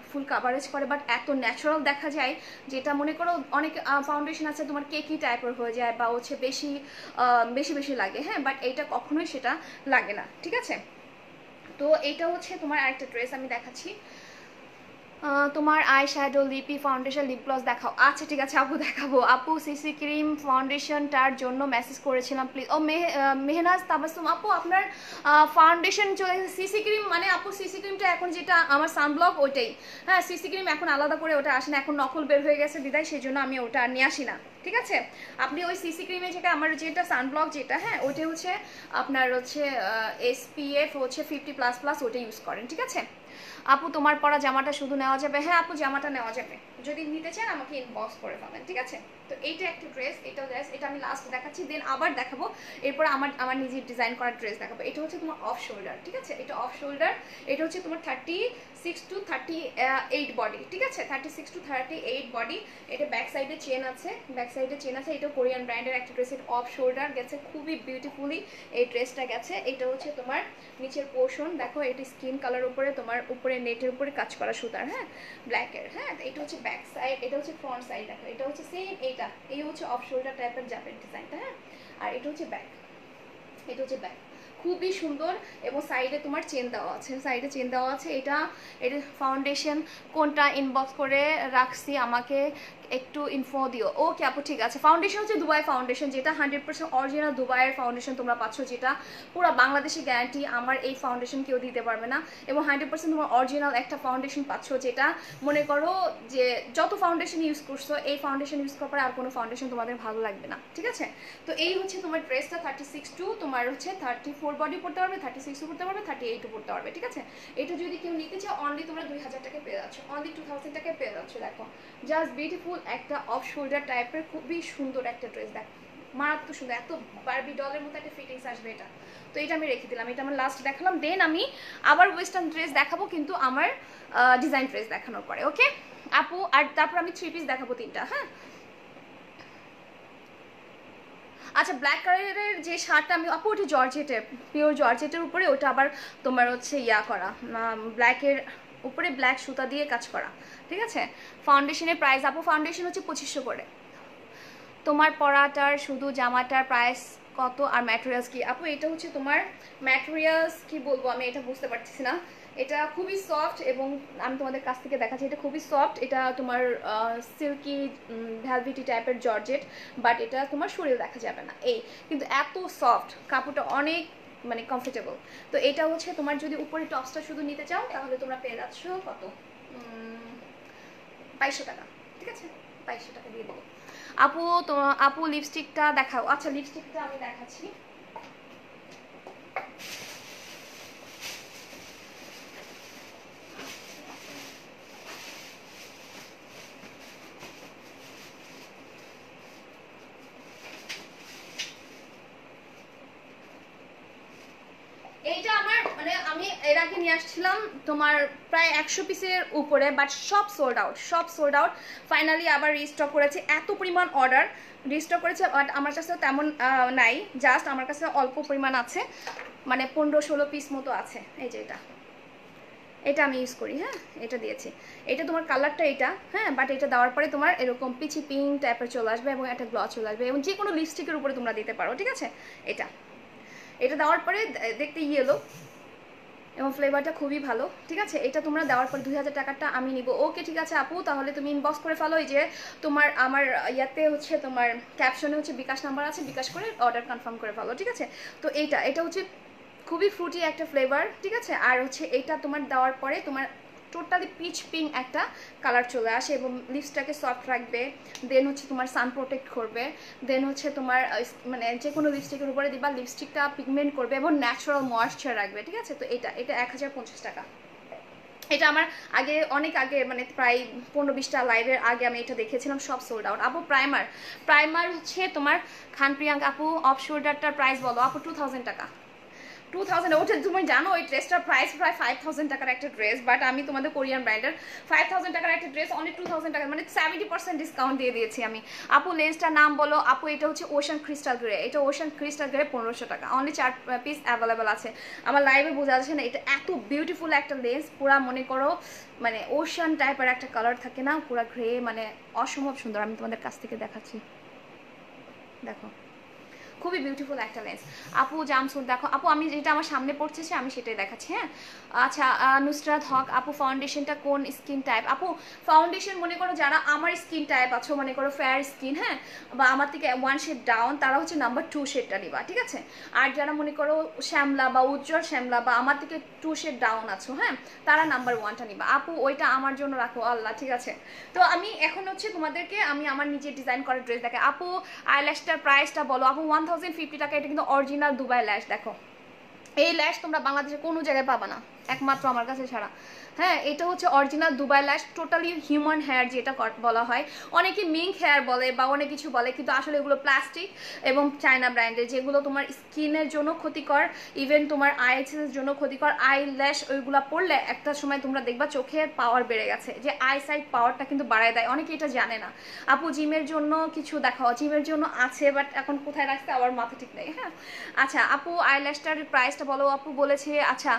ফুল কাভারেজ করে, বাট এত ন্যাচারাল দেখা যায়, যেটা মনে করো অনেক ফাউন্ডেশন আছে তোমার কেকি টাইপের হয়ে যায় বা হচ্ছে বেশি বেশি বেশি লাগে। হ্যাঁ, বাট এইটা কখনোই সেটা লাগে না, ঠিক আছে। তো এইটা হচ্ছে তোমার আরেকটা ড্রেস আমি দেখাচ্ছি। তোমার আই শ্যাডো, লিপি, ফাউন্ডেশন, লিপ গ্লস দেখাও। আচ্ছা ঠিক আছে আপু, দেখাবো। আপু সিসি ক্রিম ফাউন্ডেশনটার জন্য মেসেজ করেছিলাম প্লিজ। ও মেহনাজ তাবাসসুম আপু, আপনার ফাউন্ডেশন চলে গেছে। সিসি ক্রিম মানে আপু, সিসি ক্রিমটা এখন যেটা আমার সানব্লক ওইটাই। হ্যাঁ, সিসি ক্রিম এখন আলাদা করে ওটা আসে না, এখন নকল বের হয়ে গেছে বিদায়, সেই জন্য আমি ওটা নিয়ে আসি না, ঠিক আছে। আপনি ওই সিসি ক্রিমে যেটা আমার যেটা সানব্লক যেটা, হ্যাঁ ওইটা হচ্ছে আপনার হচ্ছে SPF হচ্ছে 50++ ওটা ইউজ করেন, ঠিক আছে। আপু তোমার পরা জামাটা শুধু নেওয়া যাবে? হ্যাঁ আপু, জামাটা নেওয়া যাবে, যদি নিতে চান আমাকে ইনবক্স করে পাবেন, ঠিক আছে। তো এইটা একটা ড্রেস, এটাও ড্রেস, এটা আমি লাস্ট দেখাচ্ছি, দেন আবার দেখাবো, এরপর আমার নিজের ডিজাইন করা ড্রেস দেখাবো। এটা হচ্ছে তোমার অফ শোল্ডার, ঠিক আছে, এটা অফ শোল্ডার, এটা হচ্ছে তোমার 36 to 38 বডি, ঠিক আছে, 36 to 38 বডি। এটা ব্যাক সাইডে চেন আছে, ব্যাক সাইডে চেন আছে, এটা কোরিয়ান ব্র্যান্ডের একটা ড্রেস, এটা অফ শোল্ডার গেছে, খুবই বিউটিফুলি এই ড্রেসটা গেছে। এটা হচ্ছে তোমার নিচের পোর্শন দেখো, এটা স্কিন কালার উপরে তোমার উপরে নেটের উপরে কাজ করা সুতার, হ্যাঁ ব্ল্যাকের। হ্যাঁ, এটা হচ্ছে ব্যাক সাইড, এটা হচ্ছে ফ্রন্ট সাইড দেখো, এটা হচ্ছে সেম এইটা, এই হচ্ছে অফ শোল্ডার টাইপের জাপের ডিজাইনটা। হ্যাঁ, আর এটা হচ্ছে ব্যাক, এটা হচ্ছে ব্যাক, খুবই সুন্দর। এবং সাইডে তোমার চেন দেওয়া আছে, সাইডে চেন দেওয়া আছে। এটা ফাউন্ডেশন কোনটা ইনবক্স করে রাখছি, আমাকে একটু ইনফো দিও। ওকে আপু ঠিক আছে। ফাউন্ডেশন হচ্ছে দুবাই ফাউন্ডেশন, যেটা 100% অরিজিনাল দুবাইয়ের ফাউন্ডেশন তোমরা পাচ্ছ, যেটা পুরো বাংলাদেশে গ্যারান্টি, আমার এই ফাউন্ডেশন কেউ দিতে পারবে না। এবং 100% তোমার অরিজিনাল একটা ফাউন্ডেশন পাচ্ছ, যেটা মনে করো যে যত ফাউন্ডেশন ইউজ করছো, এই ফাউন্ডেশন ইউজ করার পরে আর কোনো ফাউন্ডেশন তোমাদের ভালো লাগবে না, ঠিক আছে। তো এই হচ্ছে তোমার ড্রেসটা 36 টু তোমার হচ্ছে 34 বডি পড়তে পারবে, 36ও পড়তে পারবে, 38ও পড়তে পারবে, ঠিক আছে। এটা যদি কেউ নিতে চাও, অনলি তোমরা 2000 টাকা পেয়ে যাচ্ছ, অনলি 2000 টাকায় পেয়ে যাচ্ছ। দেখো জাস্ট বিউটিফুল একটা অফ শোল্ডার টাইপের খুবই সুন্দর একটা ড্রেস, দেখো মারাত্মক সুন্দর, এত বারবি ডলের মতো একটা ফিটিংস আসবে এটা। তো এটা আমি রেখে দিলাম, এটা আমার লাস্ট দেখালাম, দেন আমি আবার ওয়েস্টার্ন ড্রেস দেখাবো, কিন্তু আমার ডিজাইন ড্রেস দেখানোর পরে, ওকে আপু। আর তারপর আমি 3 পিস দেখাবো 3টা। হ্যাঁ, আচ্ছা ব্ল্যাক কালারের যে শার্টটা আমি আপু, ওটা জর্জেটের, পিওর জর্জেটের উপরে, ওটা আবার তোমার হচ্ছে ইয়া করা, ব্ল্যাকের উপরে ব্ল্যাক সুতা দিয়ে কাজ করা, ঠিক আছে। ফাউন্ডেশনের প্রাইস আপু, ফাউন্ডেশন হচ্ছে 2500 করে। তোমার পরাটার শুধু জামাটার প্রাইস কত আর ম্যাটেরিয়ালস কি? আপু এটা হচ্ছে তোমার ম্যাটেরিয়ালস কি বলবো আমি এটা বুঝতে পারছি না। এটা খুবই সফট এবং আমি তোমাদের কাছ থেকে দেখাচ্ছি, এটা খুবই সফট। এটা তোমার সিল্কি ভ্যালভেটি টাইপের জর্জেট, বাট এটা তোমার শরীর দেখা যাবে না এই, কিন্তু এত সফট কাপড়টা, অনেক মানে কমফোর্টেবল। তো এটা হচ্ছে তোমার যদি উপরে টপসটা শুধু নিতে চাও তাহলে তোমরা পেয়ে যাচ্ছ কত, 2200 টাকা, ঠিক আছে 2200 টাকা দিয়ে দেবো। আপু আপু লিপস্টিকটা দেখাও। আচ্ছা লিপস্টিকটা আমি দেখাচ্ছি। এইটা আমার মানে আমি এর আগে নিয়ে আসছিলাম তোমার প্রায় 100 পিসের উপরে, বাট সব সোল্ড আউট, সব সোল্ড আউট। ফাইনালি আবার রিস্টক করেছে, এত পরিমাণ অর্ডার রিস্টক করেছে, বাট আমার কাছে তেমন নাই, জাস্ট আমার কাছে অল্প পরিমাণ আছে, মানে 15-16 পিস মতো আছে। এই যে এটা, এটা আমি ইউজ করি, হ্যাঁ এটা দিয়েছি। এটা তোমার কালারটা এটা, হ্যাঁ, বাট এটা দেওয়ার পরে তোমার এরকম পিচি পিঙ্ক টাইপের চলে আসবে এবং একটা গ্লস চলে আসবে, এবং যে কোনো লিপস্টিকের উপরে তোমরা দিতে পারো, ঠিক আছে। এটা এটা দেওয়ার পরে দেখতে ইয়েলো এবং ফ্লেভারটা খুবই ভালো, ঠিক আছে। এটা তোমরা দেওয়ার পর 2000 টাকাটা আমি নিব। ওকে ঠিক আছে আপু, তাহলে তুমি ইনবক্স করে ফেলো। এই যে তোমার আমার ইয়াতে হচ্ছে তোমার ক্যাপশনে হচ্ছে বিকাশ নাম্বার আছে, বিকাশ করে অর্ডার কনফার্ম করে ফেলো, ঠিক আছে। তো এটা হচ্ছে খুবই ফ্রুটি একটা ফ্লেভার, ঠিক আছে। আর হচ্ছে এটা তোমার দেওয়ার পরে তোমার টোটালি পিচ পিঙ্ক একটা কালার চলে আসে এবং লিপসটাকে সফট রাখবে, দেন হচ্ছে তোমার সান প্রোটেক্ট করবে, দেন হচ্ছে তোমার মানে যে কোনো লিপস্টিকের উপরে দিবা লিপস্টিকটা পিগমেন্ট করবে এবং ন্যাচারাল ময়েশ্চার রাখবে, ঠিক আছে। তো এটা 1050 টাকা। এটা আমার আগে অনেক আগে মানে প্রায় 15-20টা লাইভের আগে আমি এটা দেখেছিলাম, সব সোল্ড আউট। আপু প্রাইমার হচ্ছে তোমার খান প্রিয়াঙ্ক আপু অফ শোল্ডারটার প্রাইস বলো আপু। 2000 টাকা। 2000, ওটা তুমি জানো ওই ড্রেসটার প্রাইস প্রায় 5000 টাকার একটা ড্রেস, বাট আমি তোমাদের কোরিয়ান ব্র্যান্ডের 5000 টাকার একটা ড্রেস অনলি 2000 টাকা, মানে 70% ডিসকাউন্ট দিয়ে দিয়েছি আমি। আপু লেন্সটার নাম বলো আপু। এটা হচ্ছে ওশান ক্রিস্টাল গ্রে, এটা ওশান ক্রিস্টাল গ্রে 1500 টাকা, অনলি 4 পিস অ্যাভেলেবেল আছে। আমার লাইভে বোঝা যাচ্ছে না, এটা এত বিউটিফুল একটা লেন্স, পুরা মনে করো মানে ওশান টাইপের একটা কালার থাকে না, পুরা গ্রে, মানে অসম্ভব সুন্দর। আমি তোমাদের কাছ থেকে দেখাচ্ছি, দেখো খুবই বিউটিফুল একটা লেন্স। আপু জামসুট দেখো আপু, আমি যেটা আমার সামনে পড়ছে আমি সেটাই দেখাচ্ছি, হ্যাঁ। আচ্ছা নুসরাত হক আপু ফাউন্ডেশনটা কোন স্কিন টাইপ? আপু ফাউন্ডেশন মনে করো যারা আমার স্কিন টাইপ আছো, মনে করো ফেয়ার স্কিন, হ্যাঁ, বা আমার থেকে 1 শেড ডাউন, তারা হচ্ছে নাম্বার 2 শেডটা নিবা, ঠিক আছে। আর যারা মনে করো শ্যামলা বা উজ্জ্বল শ্যামলা বা আমার থেকে 2 শেড ডাউন আছো, হ্যাঁ, তারা নাম্বার 1টা নিবা। আপু ওইটা আমার জন্য রাখো আল্লাহ, ঠিক আছে। তো আমি এখন হচ্ছে তোমাদেরকে আমি আমার নিজের ডিজাইন করা ড্রেস দেখাই। আপু আইল্যাশটার প্রাইসটা বলো আপু। 1050 টাকা, এটা কিন্তু অরিজিনাল দুবাই ল্যাশ। দেখো এই ল্যাশ তোমরা বাংলাদেশে কোনো জায়গায় পাবা না, একমাত্র আমার কাছে ছাড়া, হ্যাঁ। এটা হচ্ছে অরিজিনাল দুবাই ল্যাশ, টোটালি হিউম্যান হেয়ার যেটা বলা হয়, অনেকে মিঙ্ক হেয়ার বলে বা অনেক কিছু বলে, কিন্তু আসলে এগুলো প্লাস্টিক এবং চায়না ব্র্যান্ডের, যেগুলো তোমার স্কিনের জন্য ক্ষতিকর, ইভেন তোমার আইসের জন্য ক্ষতিকর। আই ল্যাশ ওইগুলো পড়লে একটা সময় তোমরা দেখবা চোখের পাওয়ার বেড়ে গেছে, যে আই সাইড পাওয়ারটা কিন্তু বাড়ায় দেয়, অনেকে এটা জানে না। আপু জিমের জন্য কিছু দেখাও। জিমের জন্য আছে, বাট এখন কোথায় রাখতে আমার মাথা ঠিক নেই, হ্যাঁ। আচ্ছা আপু আইল্যাশটার প্রাইসটা বলো আপু। বলেছে আচ্ছা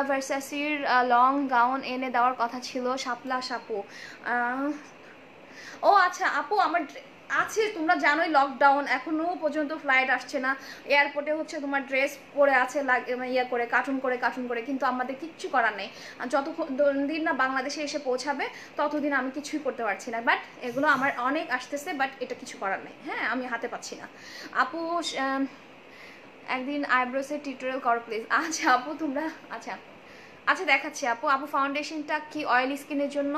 ভার্সাসির লং গাউন এনে দেওয়ার কথা ছিল শাপলা সাপু। ও আচ্ছা আপু আমার আছে, তোমরা জানোই লকডাউন, এখনো পর্যন্ত ফ্লাইট আসছে না, এয়ারপোর্টে হচ্ছে তোমার ড্রেস পরে আছে ইয়ে করে কার্টুন করে, কিন্তু আমাদের কিচ্ছু করার নেই। যতদিন না বাংলাদেশে এসে পৌঁছাবে ততদিন আমি কিছুই করতে পারছি না, বাট এগুলো আমার অনেক আসতেছে, বাট এটা কিছু করার নেই, হ্যাঁ, আমি হাতে পাচ্ছি না। আপু একদিন আইব্রোসের টিউটোরিয়াল করো প্লিজ। আচ্ছা আপু তোমরা আচ্ছা আচ্ছা দেখাচ্ছি আপু। আপু ফাউন্ডেশনটা কি অয়েল স্কিনের জন্য?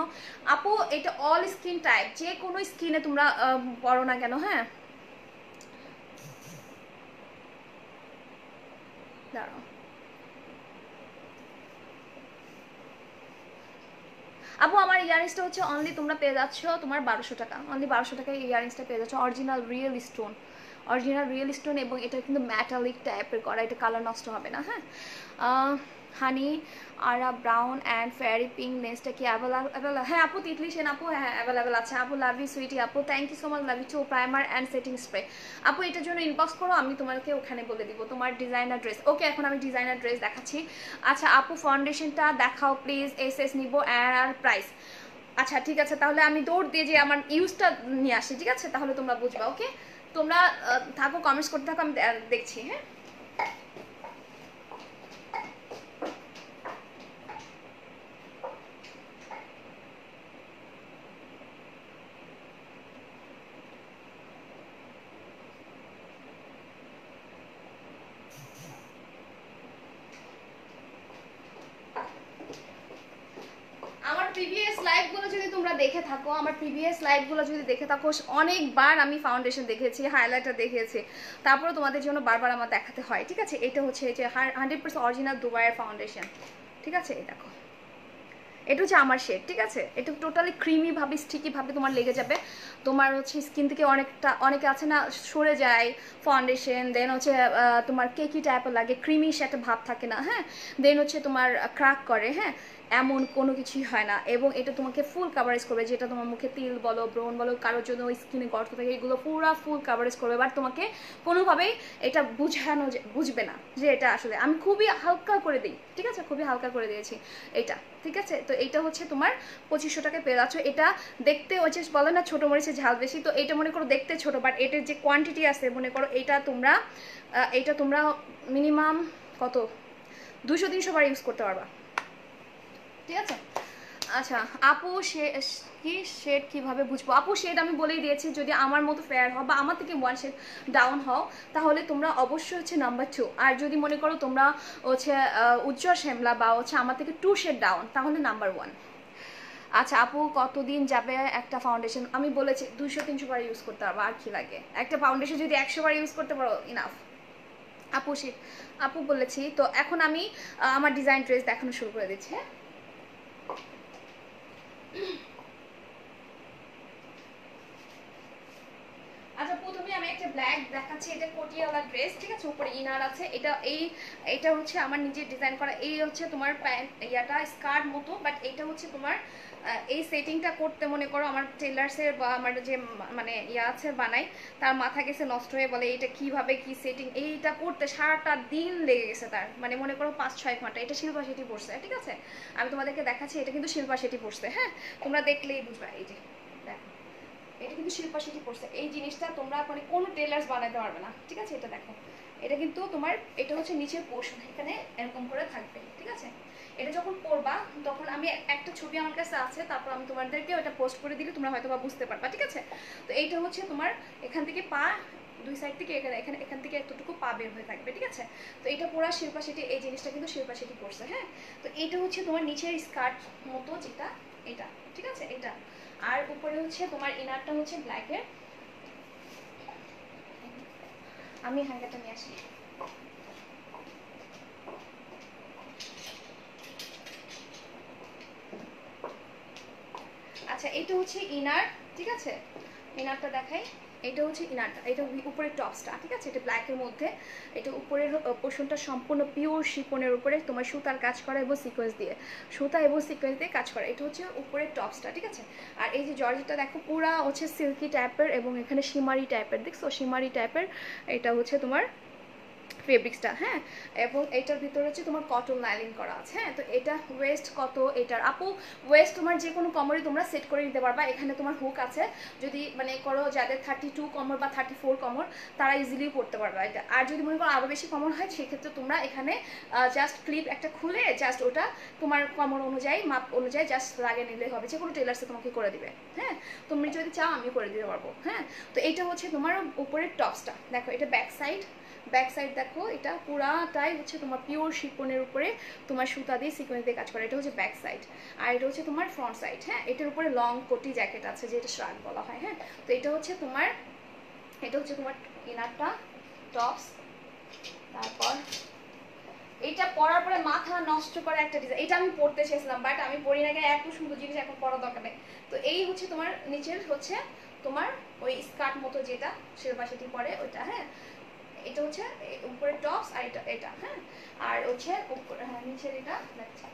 আপু এটা অল স্কিন টাইপ, যে কোনো স্কিনে তোমরা পড়ো না কেন, হ্যাঁ। দাঁড়াও আপু, আমার ইয়ারিংসটা হচ্ছে অনলি তোমরা পেয়ে যাচ্ছ তোমার 1200 টাকা, অনলি 1200 টাকায় ইয়ারিংসটা পেয়ে যাচ্ছ, অরিজিনাল রিয়েল স্টোন, এবং এটা কিন্তু মেটালিক টাইপের করা, এটা কালার নষ্ট হবে না, হ্যাঁ। হানি আরা ব্রাউন অ্যান্ড ফেয়ারি পিঙ্ক লেন্সটা কি অ্যাভেলেবল? হ্যাঁ আপু তিতলি সেন আপু, হ্যাঁ অ্যাভেলেবল আছে আপু। লাভ ইউ সুইটি আপু, thank you so much, love you too. Primer and setting spray আপু, এটার জন্য ইনবক্স করো, আমি তোমাকে ওখানে বলে দিব তোমার ডিজাইনার ড্রেস। ওকে এখন আমি ডিজাইনার ড্রেস দেখাচ্ছি। আচ্ছা আপু ফাউন্ডেশনটা দেখাও প্লিজ, এস নিব আর প্রাইস। আচ্ছা ঠিক আছে, তাহলে আমি দৌড় দিয়ে যে আমার ইউজটা নিয়ে আসি, ঠিক আছে, তাহলে তোমরা বুঝবা। ওকে, তোমরা থাকো, কমেন্টস করতে থাকো, আমি দেখছি। হ্যাঁ, আমার প্রিভিয়াস লাইভগুলো যদি তোমরা দেখে থাকো, আমার প্রিভিয়াস লাইভগুলো যদি দেখে থাকো, অনেকবার আমি ফাউন্ডেশন দেখেছি, হাইলাইটার দেখেছি, তারপরে তোমাদের জন্য বারবার আমার দেখাতে হয়, ঠিক আছে। এটা হচ্ছে যে 100% অরিজিনাল দুবাইয়ের ফাউন্ডেশন, ঠিক আছে। এই দেখো, এটা হচ্ছে আমার শেড, ঠিক আছে। এটা টোটালি ক্রিমি ভাবে, স্টিকি ভাবে তোমার লেগে যাবে। তোমার হচ্ছে স্কিন থেকে অনেকে আছে না, সরে যায় ফাউন্ডেশন, দেন হচ্ছে তোমার কেকি টাইপের লাগে, ক্রিমি একটা ভাব থাকে না, হ্যাঁ, দেন হচ্ছে তোমার ক্র্যাক করে, হ্যাঁ, এমন কোনো কিছুই হয় না। এবং এটা তোমাকে ফুল কাভারেজ করবে, যেটা তোমার মুখে তিল বলো, ব্রণ বলো, কারোর জন্য স্কিনে গর্ত থাকে, এগুলো পুরো ফুল কাভারেজ করবে। বাট তোমাকে কোনোভাবেই এটা বুঝবে না যে এটা আসলে আমি খুবই হালকা করে দিই, ঠিক আছে, খুবই হালকা করে দিয়েছি এটা, ঠিক আছে। তো এইটা হচ্ছে তোমার 2500 টাকায় পেয়ে যাচ্ছ। এটা দেখতে ওই যে বলে না ছোটো মরিচের ঝাল বেশি, তো এটা মনে করো দেখতে ছোটো, বাট এটার যে কোয়ান্টিটি আছে মনে করো এইটা তোমরা মিনিমাম কত 200-300 বার ইউজ করতে পারবা, ঠিক আছে। আচ্ছা আপু শেড কীভাবে বুঝবো? আপু শেড আমি বলেই দিয়েছি, যদি আমার মতো ফেয়ার হও বা আমার থেকে 1 শেড ডাউন হও, তাহলে তোমরা অবশ্যই হচ্ছে নাম্বার 2। আর যদি মনে করো তোমরা হচ্ছে উজ্জ্বল শ্যামলা বা হচ্ছে আমার থেকে 2 শেড ডাউন, তাহলে নাম্বার 1। আচ্ছা আপু কতদিন যাবে একটা ফাউন্ডেশন? আমি বলেছি 200-300 বার ইউজ করতে পারবো, আর কি লাগে। একটা ফাউন্ডেশন যদি 100 বার ইউজ করতে পারো, ইনাফ। আপু বলেছি তো। এখন আমি আমার ডিজাইন ড্রেস দেখানো শুরু করে দিচ্ছি। হ্যাঁ, আচ্ছা প্রথমে আমি একটা ব্ল্যাক দেখাচ্ছি, এটা কোটিয়ালা ড্রেস, ঠিক আছে, উপরে ইনার আছে। এটা হচ্ছে আমার নিজের ডিজাইন করা। এই হচ্ছে তোমার প্যান্ট ইয়াটা স্কার্ট মতো, বাট এটা হচ্ছে তোমার এই সেটিংটা করতে মনে করো আমার টেলার্সের বা আমার যে মানে ইয়া আছে বানাই, তার মাথা গেছে নষ্ট হয়ে, বলে এটা কিভাবে কি সেটিং, এইটা করতে সারাটা দিন লেগে গেছে তার, মানে মনে করো 5-6 ঘন্টা। এটা শিল্পা শেঠি পড়ছে, ঠিক আছে, আমি তোমাদেরকে দেখাচ্ছি। এটা কিন্তু শিল্পা শেঠি পড়ছে, হ্যাঁ, তোমরা দেখলেই বুঝবা। এই যে দেখো, এটা কিন্তু শিল্পা শেঠি পড়ছে। এই জিনিসটা তোমরা মানে কোনো টেলার্স বানাতে পারবে না, ঠিক আছে। এটা দেখো, এটা কিন্তু তোমার এটা হচ্ছে নিচের পোর্শন, এখানে এরকম করে থাকবে, ঠিক আছে। এটা যখন পরবা তখন আমি একটা ছবি আমার কাছে আছে, তারপর আমি তোমাদেরকে ওটা পোস্ট করে দিলে তোমরা হয়তো বা বুঝতে পারবা, ঠিক আছে। তো এইটা হচ্ছে তোমার এখান থেকে পা দুই সাইড থেকে এখান থেকে এতটুকু পা বের হয়ে থাকবে, ঠিক আছে। তো এটা পুরা শিল্পা শেঠি, এই জিনিসটা কিন্তু শিল্পা শেঠি পড়ছে, হ্যাঁ। তো এইটা হচ্ছে তোমার নিচের স্কার্ট মতো যেটা, এটা, ঠিক আছে, এটা। আর উপরে হচ্ছে তোমার ইনারটা হচ্ছে ব্ল্যাকের। আমি হ্যাঙ্গারটা নিয়ে আসি। আচ্ছা এটা হচ্ছে ইনার, ঠিক আছে, ইনারটা দেখাই। এটা হচ্ছে ইনারটা, এটা উপরের টপসটা, ঠিক আছে, এটা ব্ল্যাকের মধ্যে। এটা উপরের পোর্শনটা সম্পূর্ণ পিওর শিপনের উপরে তোমার সুতার কাজ করা এবং সিকোয়েন্স দিয়ে, সুতা এবং সিকোয়েন্স দিয়ে কাজ করা। এটা হচ্ছে উপরের টপসটা, ঠিক আছে। আর এই যে জর্জেটটা দেখো পুরা হচ্ছে সিল্কি টাইপের এবং এখানে শিমারি টাইপের, দেখছো শিমারি টাইপের। এটা হচ্ছে তোমার ফেব্রিক্সটা, হ্যাঁ। এবং এটার ভিতরে হচ্ছে তোমার কটন লাইনিং করা আছে, হ্যাঁ। তো এটা ওয়েস্ট কত এটার? আপু ওয়েস্ট তোমার যে কোনো কমরই তোমরা সেট করে নিতে পারবা। এখানে তোমার হুক আছে, যদি মানে করো যাদের 32 কমর বা 34 কমর, তারা ইজিলি পড়তে পারবে এটা। আর যদি মনে করো আরও বেশি কমর হয়, সেক্ষেত্রে তোমরা এখানে জাস্ট ক্লিপ একটা খুলে জাস্ট ওটা তোমার কমর অনুযায়ী মাপ অনুযায়ী জাস্ট লাগিয়ে নিলে হবে, যে কোনো টেলার্সে তোমাকে করে দিবে, হ্যাঁ। তুমি যদি চাও আমি করে দিতে পারবো, হ্যাঁ। তো এইটা হচ্ছে তোমার উপরের টপসটা, দেখো এটা ব্যাক সাইড দেখো, এটা পুরাটাই হচ্ছে তোমার পিওর শিপনের উপরে তোমার সুতা দিয়ে সিকোয়েন্স দিয়ে কাজ করে। এটা হচ্ছে ব্যাক সাইড। আর এটা হচ্ছে তোমার ফ্রন্ট সাইড, হ্যাঁ। এটার উপরে লং কোটি জ্যাকেট আছে, যেটা শার্ট বলা হয়, হ্যাঁ। তো এটা হচ্ছে তোমার ইনারটা, টপস। তারপর এটা পরার পরে মাথা নষ্ট করে একটা ডিজাইন, এটা আমি পরতে চেয়েছিলাম, বাট আমি পরি না, এত সুন্দর জিনিস এখন পরার দরকার নেই। তো এই হচ্ছে তোমার নিচের হচ্ছে তোমার ওই স্কার্ট মতো যেটা শিল্পা শেঠি পরে ওইটা, হ্যাঁ। এটা হচ্ছে উপরে টপস, আর এটা হ্যাঁ। আর হচ্ছে হ্যাঁ নিচের এটা দেখছি।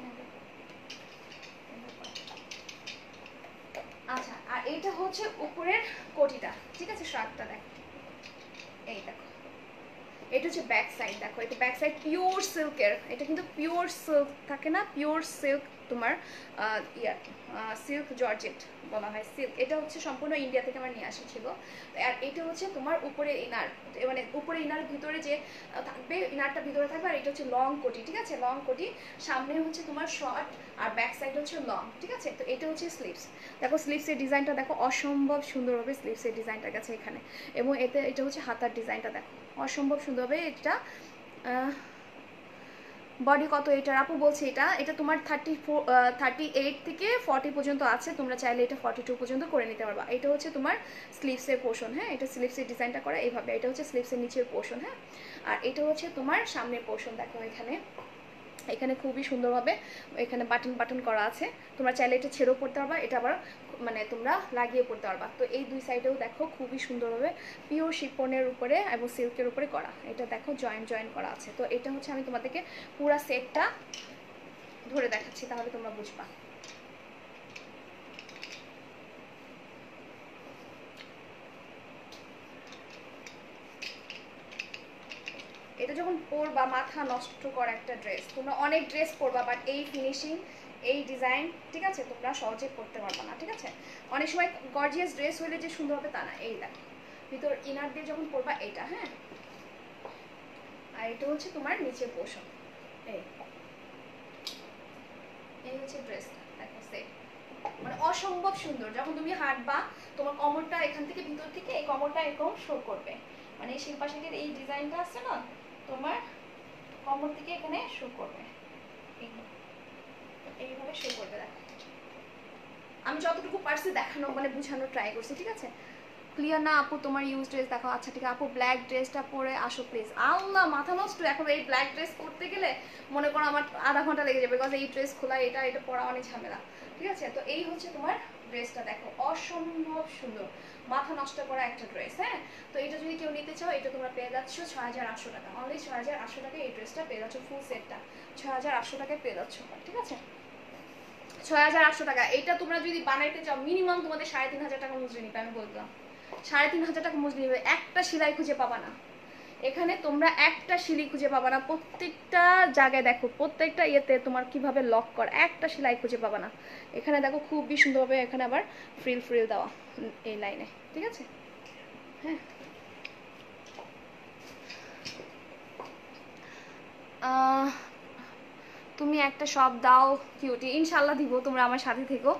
আচ্ছা আর এটা হচ্ছে উপরের কোটিটা, ঠিক আছে, শার্টটা দেখো, এই দেখো এটা হচ্ছে ব্যাক সাইড, দেখো এটা ব্যাক সাইড পিওর সিল্কের, এটা কিন্তু পিওর সিল্ক থাকে না, পিওর সিল্ক তোমার সিল্ক জর্জেট বলা হয় সিল্ক। এটা হচ্ছে সম্পূর্ণ ইন্ডিয়া থেকে আমার নিয়ে আসা ছিল। আর এটা হচ্ছে তোমার উপরে ইনার, মানে উপরে ইনার ভিতরে যে থাকবে, ইনারটা ভিতরে থাকবে। আর এটা হচ্ছে লং কোটি, ঠিক আছে, লং কোটি, সামনে হচ্ছে তোমার শর্ট আর ব্যাক সাইড হচ্ছে লং, ঠিক আছে। তো এটা হচ্ছে স্লিভস, দেখো স্লিভসের ডিজাইনটা দেখো অসম্ভব সুন্দরভাবে স্লিভসের ডিজাইনটা গেছে এখানে। এবং এটা হচ্ছে হাতার ডিজাইনটা দেখো অসম্ভব সুন্দরভাবে। এটা বডি কত এটার আপু বলছে, এটা তোমার 38 থেকে 40 পর্যন্ত আছে, তোমরা চাইলে এটা 42 পর্যন্ত করে নিতে পারবা। এটা হচ্ছে তোমার স্লিভসের পোর্শন, হ্যাঁ, এটা স্লিভসের ডিজাইনটা করা এইভাবে। এটা হচ্ছে স্লিভসের নিচের পোর্শন, হ্যাঁ। আর এটা হচ্ছে তোমার সামনের পোর্শন, দেখো এখানে খুবই সুন্দরভাবে এখানে বাটন করা আছে। তোমরা চাইলে এটা ছেড়েও পড়তে পারবা, এটা আবার মানে তোমরা লাগিয়ে পড়তে পারবা। তো এই দুই সাইডেও দেখো খুবই সুন্দরভাবে পিওর শিফনের উপরে এবং সিল্কের উপরে করা, এটা দেখো জয়েন করা আছে। তো এটা হচ্ছে আমি তোমাদেরকে পুরা সেটটা ধরে দেখাচ্ছি, তাহলে তোমরা বুঝবা। এটা যখন পরবা মাথা নষ্ট করা একটা ড্রেস, তোমরা অনেক ড্রেস পরবা, বাট এই ফিনিশিং, এই ডিজাইন, ঠিক আছে, তোমরা সহজে করতে পারবা না, ঠিক আছে। অনেক সময় গর্জিয়াস ড্রেস হলে যে সুন্দর হবে তা না। এই দেখো ভিতর ইনার দিয়ে যখন পরবা এটা, হ্যাঁ। আর এটা হচ্ছে তোমার নিচের পোর্শন, এই হচ্ছে ড্রেসটা, দেখো সেট মানে অসম্ভব সুন্দর। যখন তুমি হাঁটবা তোমার কোমরটা এখান থেকে ভিতর থেকে এই কোমরটা এরকম শো করবে, মানে শিল্পা শেখের এই ডিজাইনটা আছে না, তোমার কোমর থেকে এখানে শো করবে, এইভাবে শো করবে। দেখো আমি যতটুকু পারছি দেখানো মানে বোঝানোর ট্রাই করছি, ঠিক আছে। ক্লিয়ার না আপু তোমার ইউজ ড্রেস দেখো? আচ্ছা ঠিক আছে আপু, ব্ল্যাক ড্রেসটা পরে আসো প্লিজ। আল্লাহ মাথা নষ্ট, এখন এই ব্ল্যাক ড্রেস পরতে গেলে মনে করো আমার আধা ঘন্টা লেগে যাবে, বিকজ এই ড্রেস খোলা, এটা পরা অনেক ঝামেলা, ঠিক আছে। তো এই হচ্ছে তোমার ড্রেসটা, দেখো অসম্ভব সুন্দর, মাথা নষ্ট করা একটা ড্রেস, হ্যাঁ। তো এটা যদি কেউ নিতে চাও, এটা তোমরা পেয়ে যাচ্ছ 6800 টাকা, অনলি 6800 টাকায় এই ড্রেসটা পেয়ে যাচ্ছ, ফুল সেটটা 6800 টাকায় পেয়ে যাচ্ছ, ঠিক আছে। 6800 টাকা। এটা তোমরা যদি বানাইতে চাও মিনিমাম তোমাদের 3500 টাকা মজুরি নিবে, আমি বললাম 3500 টাকা মজুরি নেবে। একটা সেলাই খুঁজে পাবা না এখানে, তোমরা একটা সেলাই খুঁজে পাবা না। প্রত্যেকটা জায়গায় দেখো, প্রত্যেকটা ইয়েতে তোমার কিভাবে লক কর, একটা সেলাই খুঁজে পাবা না এখানে। দেখো খুবই সুন্দরভাবে এখানে আবার ফ্রিল দেওয়া এই লাইনে, ঠিক আছে, হ্যাঁ। তুমি একটা শপ দাও কিউটি, ইনশাল্লাহ দিব, তোমরা আমার সাথে থেকো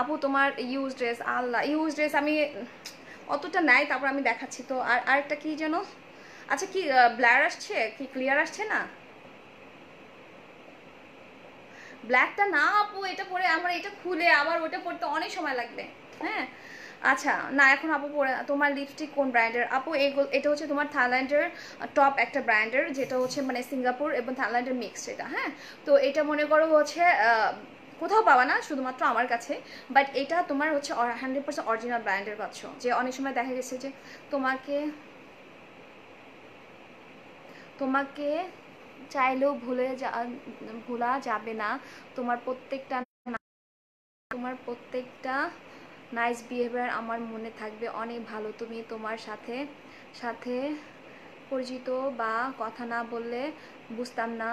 আপু। তোমার ইউজ ড্রেস, আল্লাহ ইউজ ড্রেস আমি অতটা নাই, তারপর আমি দেখাচ্ছি। তো আরেকটা কি যেন, আচ্ছা কি ব্লার আসছে, কি ক্লিয়ার আসছে না? ব্ল্যাকটা না আপু, এটা পরে আমার এটা খুলে আবার ওটা পরতে অনেক সময় লাগবে, হ্যাঁ। আচ্ছা না এখন আপু পরে, তোমার লিপস্টিক কোন ব্র্যান্ডের আপু? এটা হচ্ছে তোমার থাইল্যান্ডের টপ একটা ব্র্যান্ডের, যেটা হচ্ছে মানে সিঙ্গাপুর এবং থাইল্যান্ডের মিক্স এটা, হ্যাঁ। তো এটা মনে করো হচ্ছে কোথাও পাবা না, শুধুমাত্র আমার কাছে। বাট এটা তোমার হচ্ছে 100% অরিজিনাল ব্র্যান্ডের পাচ্ছ। যে অনেক সময় দেখা গেছে যে তোমাকে তোমাকে চাইলেও ভোলা যাবে না। তোমার প্রত্যেকটা নাইস বিহেভিয়ার আমার মনে থাকবে অনেক ভালো। তুমি তোমার সাথে সাথে পরিচিত বা কথা না বললে বুঝতাম না।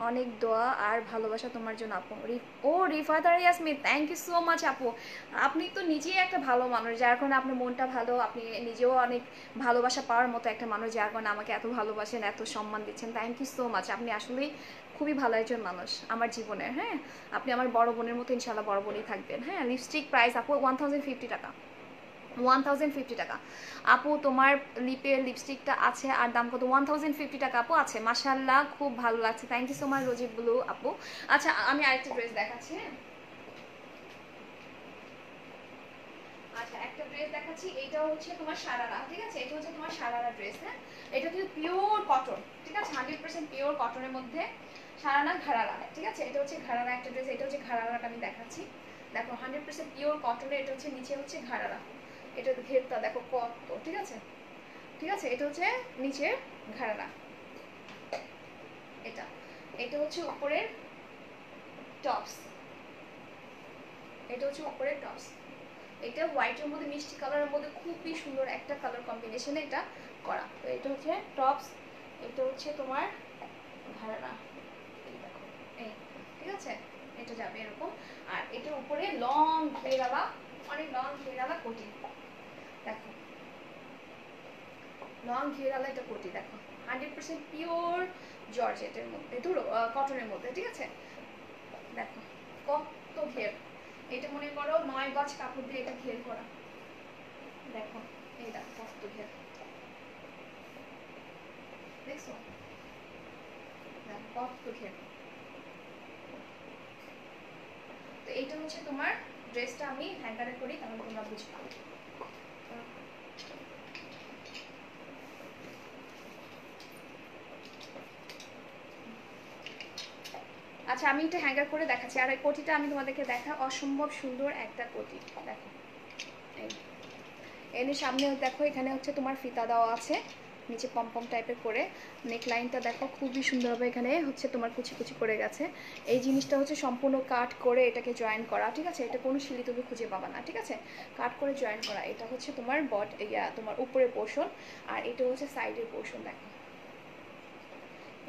অনেক দোয়া আর ভালোবাসা তোমার জন্য আপু। রিফাত আর Yasmin, thank you so much আপু। আপনি তো নিজেই একটা ভালো মানুষ, যার কারণে আপনার মনটা ভালো, আপনি নিজেও অনেক ভালোবাসা পাওয়ার মতো একটা মানুষ, যার কারণে আমাকে এত ভালোবাসেন, এত সম্মান দিচ্ছেন। থ্যাংক ইউ সো মাচ, আপনি আসলেই খুবই ভালো একজন মানুষ আমার জীবনের, হ্যাঁ। আপনি আমার বড় বোনের মতো ইনশাল্লাহ বড় বোনই থাকবেন, হ্যাঁ। লিপস্টিক প্রাইস আপু 1050 টাকা, 1050 টাকা আপু। তোমার লিপস্টিকটা আছে আর দাম কত? 1050 টাকা আপু আছে। মাশাআল্লাহ খুব ভালো লাগছে, thank you so much rosy blue আপু। আচ্ছা আমি আরেকটা ড্রেস দেখাচ্ছি, হ্যাঁ। আচ্ছা একটা ড্রেস দেখাচ্ছি, এইটা হচ্ছে তোমার সারারা, ঠিক আছে। এটা হচ্ছে তোমার সারারা ড্রেস, হ্যাঁ। এটা কিন্তু পিওর কটন, ঠিক আছে, 100% পিওর কটনের মধ্যে সারারা ঘাড়ারা, ঠিক আছে। এটা হচ্ছে ঘাড়ারা একটা ড্রেস, এটা হচ্ছে ঘাড়ারাটা আমি দেখাচ্ছি। দেখো 100% পিওর কটনের, এটা হচ্ছে নিচে হচ্ছে ঘাড়ারা, এটা ঘেরটা দেখো কত, ঠিক আছে, ঠিক আছে। এটা হচ্ছে নিচের ঘাড়ারা, এটা এটা হচ্ছে উপরের টপস, এটা হচ্ছে উপরের টপস, এটা হোয়াইটের মধ্যে মিষ্টি কালারের মধ্যে খুবই সুন্দর একটা কালার কম্বিনেশনে এটা করা। তো এটা হচ্ছে টপস, এটা হচ্ছে তোমার ঘাড়া, এই দেখো এই, ঠিক আছে, এটা যাবে এরকম। আর এটার উপরে লং ঘেরালা, অনেক লং ঘেরালা কোটি, দেখো লং ঘেরালা এটা কোটি, দেখো 100% পিওর জর্জেটের মধ্যে, ধরো কটনের মধ্যে, ঠিক আছে। দেখো কত ঘের, এটা মনে করো 9 গজ কাপড় দিয়ে এটা ঘের করা, দেখো এই দেখো কত ঘের, দেখছো কত ঘের। তো এইটা হচ্ছে তোমার ড্রেসটা, আমি হ্যাঙ্গারে করি তাহলে তোমরা বুঝবা। আচ্ছা আমি এটা হ্যাঙ্গার করে দেখাচ্ছি। আর এই কোটিটা আমি তোমাদেরকে দেখা, অসম্ভব সুন্দর একটা কোটি, দেখো এই এর সামনে দেখো এখানে হচ্ছে তোমার ফিতা দেওয়া আছে, নিচে পমপম টাইপের করে, নেক লাইনটা দেখো খুবই সুন্দরভাবে এখানে হচ্ছে তোমার কুচি কুচি করে গেছে। এই জিনিসটা হচ্ছে সম্পূর্ণ কাট করে এটাকে জয়েন করা, ঠিক আছে, এটা কোনো সিলি তুমি খুঁজে পাবা না, ঠিক আছে, কাট করে জয়েন করা। এটা হচ্ছে তোমার তোমার উপরের পোর্শন, আর এটা হচ্ছে সাইডের পোর্শন। দেখো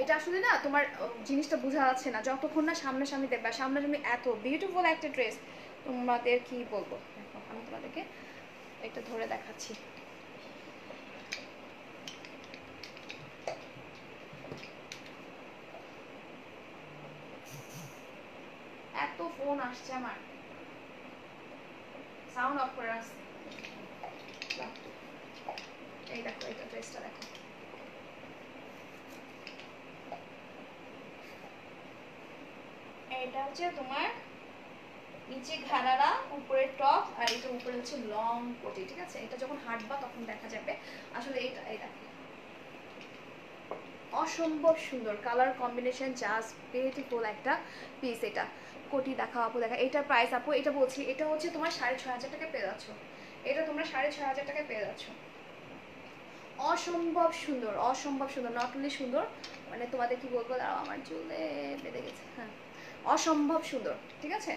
এটা আসলে না তোমার জিনিসটা বোঝা যাচ্ছে না যতক্ষণ না সামনাসামনি দেখবা। সামনাসামনি এত বিউটিফুল একটা ড্রেস, তোমাদের কি বলবো। দেখো আমি তোমাদেরকে এটা ধরে দেখাচ্ছি। এত ফোন আসছে আমার, সাউন্ড অফ করে আসছে। এই দেখো এটা ড্রেসটা দেখো, এটা হচ্ছে তোমার নিচে ঘাড়ারা, উপরে টপ, আর এটা উপরে হচ্ছে লং কোটি, ঠিক আছে। এটা যখন হাঁটবা তখন দেখা যাবে আসলে এটা, এই দেখো অসম্ভব সুন্দর কালার কম্বিনেশন, জাস্ট বিউটিফুল একটা পিস। এটা কোটি দেখাও আপু, দেখা এটার প্রাইস আপু, এটা বলছি এটা হচ্ছে তোমার 6,500 টাকা পেয়ে যাচ্ছ, এটা তোমরা 6,500 টাকা পেয়ে যাচ্ছ। অসম্ভব সুন্দর, অসম্ভব সুন্দর, নট অনলি সুন্দর, মানে তোমাদের কি বলবো, আমার চুলে বেঁধে গেছে, হ্যাঁ অসম্ভব সুন্দর, ঠিক আছে।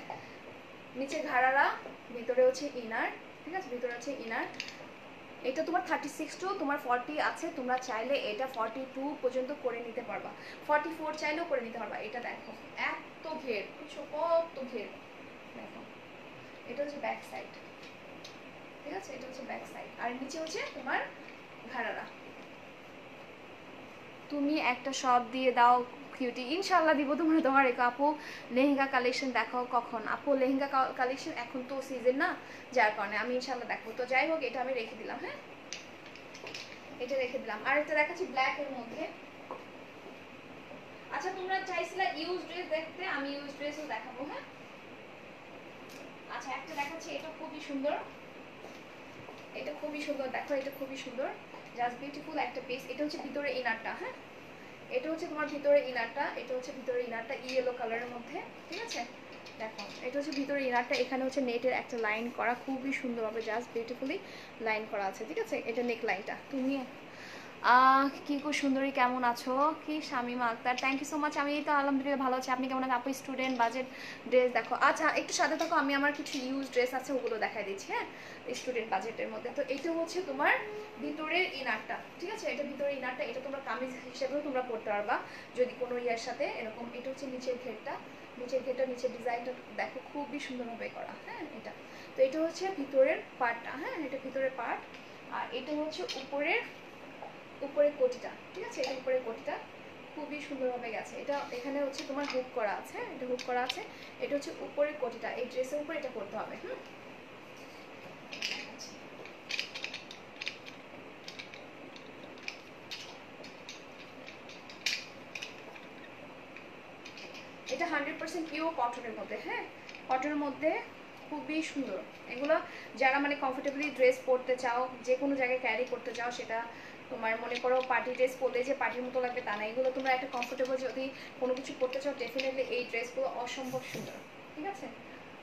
নিচে ঘাড়ারা, ভিতরে হচ্ছে ইনার, ঠিক আছে, ভিতরে হচ্ছে ইনার। এটা তোমার 36 টু তোমার 40 আছে, তোমরা চাইলে এটা 42 পর্যন্ত করে নিতে পারবা, 44 চাইলেও করে নিতে পারবা। এটা দেখো এত ঘের, বুঝছো কত ঘের, দেখো এটা হচ্ছে ব্যাক সাইড, ঠিক আছে, এটা হচ্ছে ব্যাক সাইড। আর নিচে হচ্ছে তোমার ঘাড়ারা। তুমি একটা শপ দিয়ে দাও কিউটি, ইনশাল্লাহ দিব তোমরা। তোমার এক আপু লেহেঙ্গা কালেকশন দেখাও কখন আপু, লেহেঙ্গা কালেকশন এখন তো সিজন না, যার কারণে আমি ইনশাল্লাহ দেখবো। তো যাই হোক এটা আমি রেখে দিলাম, হ্যাঁ এটা রেখে দিলাম। আর একটা দেখাচ্ছি ব্ল্যাক এর মধ্যে। আচ্ছা তোমরা চাইছিলা ইউজ ড্রেস দেখতে, আমি ইউজ ড্রেসও দেখাবো, হ্যাঁ। আচ্ছা একটা দেখাচ্ছি, এটা খুবই সুন্দর, এটা খুবই সুন্দর, দেখো এটা খুবই সুন্দর, জাস্ট বিউটিফুল একটা পিস। এটা হচ্ছে ভিতরে ইনারটা, হ্যাঁ এটা হচ্ছে তোমার ভিতরে ইনারটা, এটা হচ্ছে ভিতরে ইনারটা ইয়েলো কালারের মধ্যে, ঠিক আছে। দেখো এটা হচ্ছে ভিতরে ইনারটা, এখানে হচ্ছে নেটের একটা লাইন করা, খুবই সুন্দরভাবে জাস্ট বিউটিফুলি লাইন করা আছে, ঠিক আছে। এটা নেক লাইনটা। তুমি কি খুব সুন্দরী, কেমন আছো? কি Shamima Akter, thank you so much. আমি তো আলহামদুলিল্লাহ ভালো আছি, আপনি কেমন আছেন আপু? স্টুডেন্ট বাজেট ড্রেস দেখো, আচ্ছা একটু সাথে থাকো, আমি আমার কিছু ইউজ ড্রেস আছে ওগুলো দেখাই দিচ্ছি, হ্যাঁ স্টুডেন্ট বাজেটের মধ্যে। তো এটা হচ্ছে তোমার ভিতরের ইনারটা, ঠিক আছে, এটা ভিতরের ইনারটা, এটা তোমরা কামিজ হিসেবেও তোমরা পড়তে পারবা যদি কোনো ইয়ার সাথে এরকম। এটা হচ্ছে নিচের ঘেরটা, নিচের ঘেরটা, নিচের ডিজাইনটা দেখো খুবই সুন্দরভাবে করা, হ্যাঁ এটা। তো এটা হচ্ছে ভিতরের পার্টটা, হ্যাঁ এটা ভিতরের পার্ট। আর এটা হচ্ছে উপরের কোটিটা, ঠিক আছে, এটা উপরের কোটিটা খুবই সুন্দরভাবে গেছে। এটা এখানে হচ্ছে তোমার হুক করা আছে, এটা হুক করা আছে, এটা হচ্ছে উপরের কোটিটা, এই ড্রেসের উপরে এটা করতে হবে, হুম। এটা 100% পিওর কটনের মধ্যে, হ্যাঁ কটনের মধ্যে খুবই সুন্দর। এগুলো যারা মানে কমফোর্টেবলি ড্রেস পরতে চাও, যে কোনো জায়গায় ক্যারি করতে চাও, সেটা তোমার মনে করো পার্টি ড্রেস পরলে যে পার্টির মতো লাগবে তা না, এগুলো তোমরা একটা কমফোর্টেবল যদি কোনো কিছু পরতে চাও ডেফিনেটলি এই ড্রেসগুলো অসম্ভব সুন্দর, ঠিক আছে।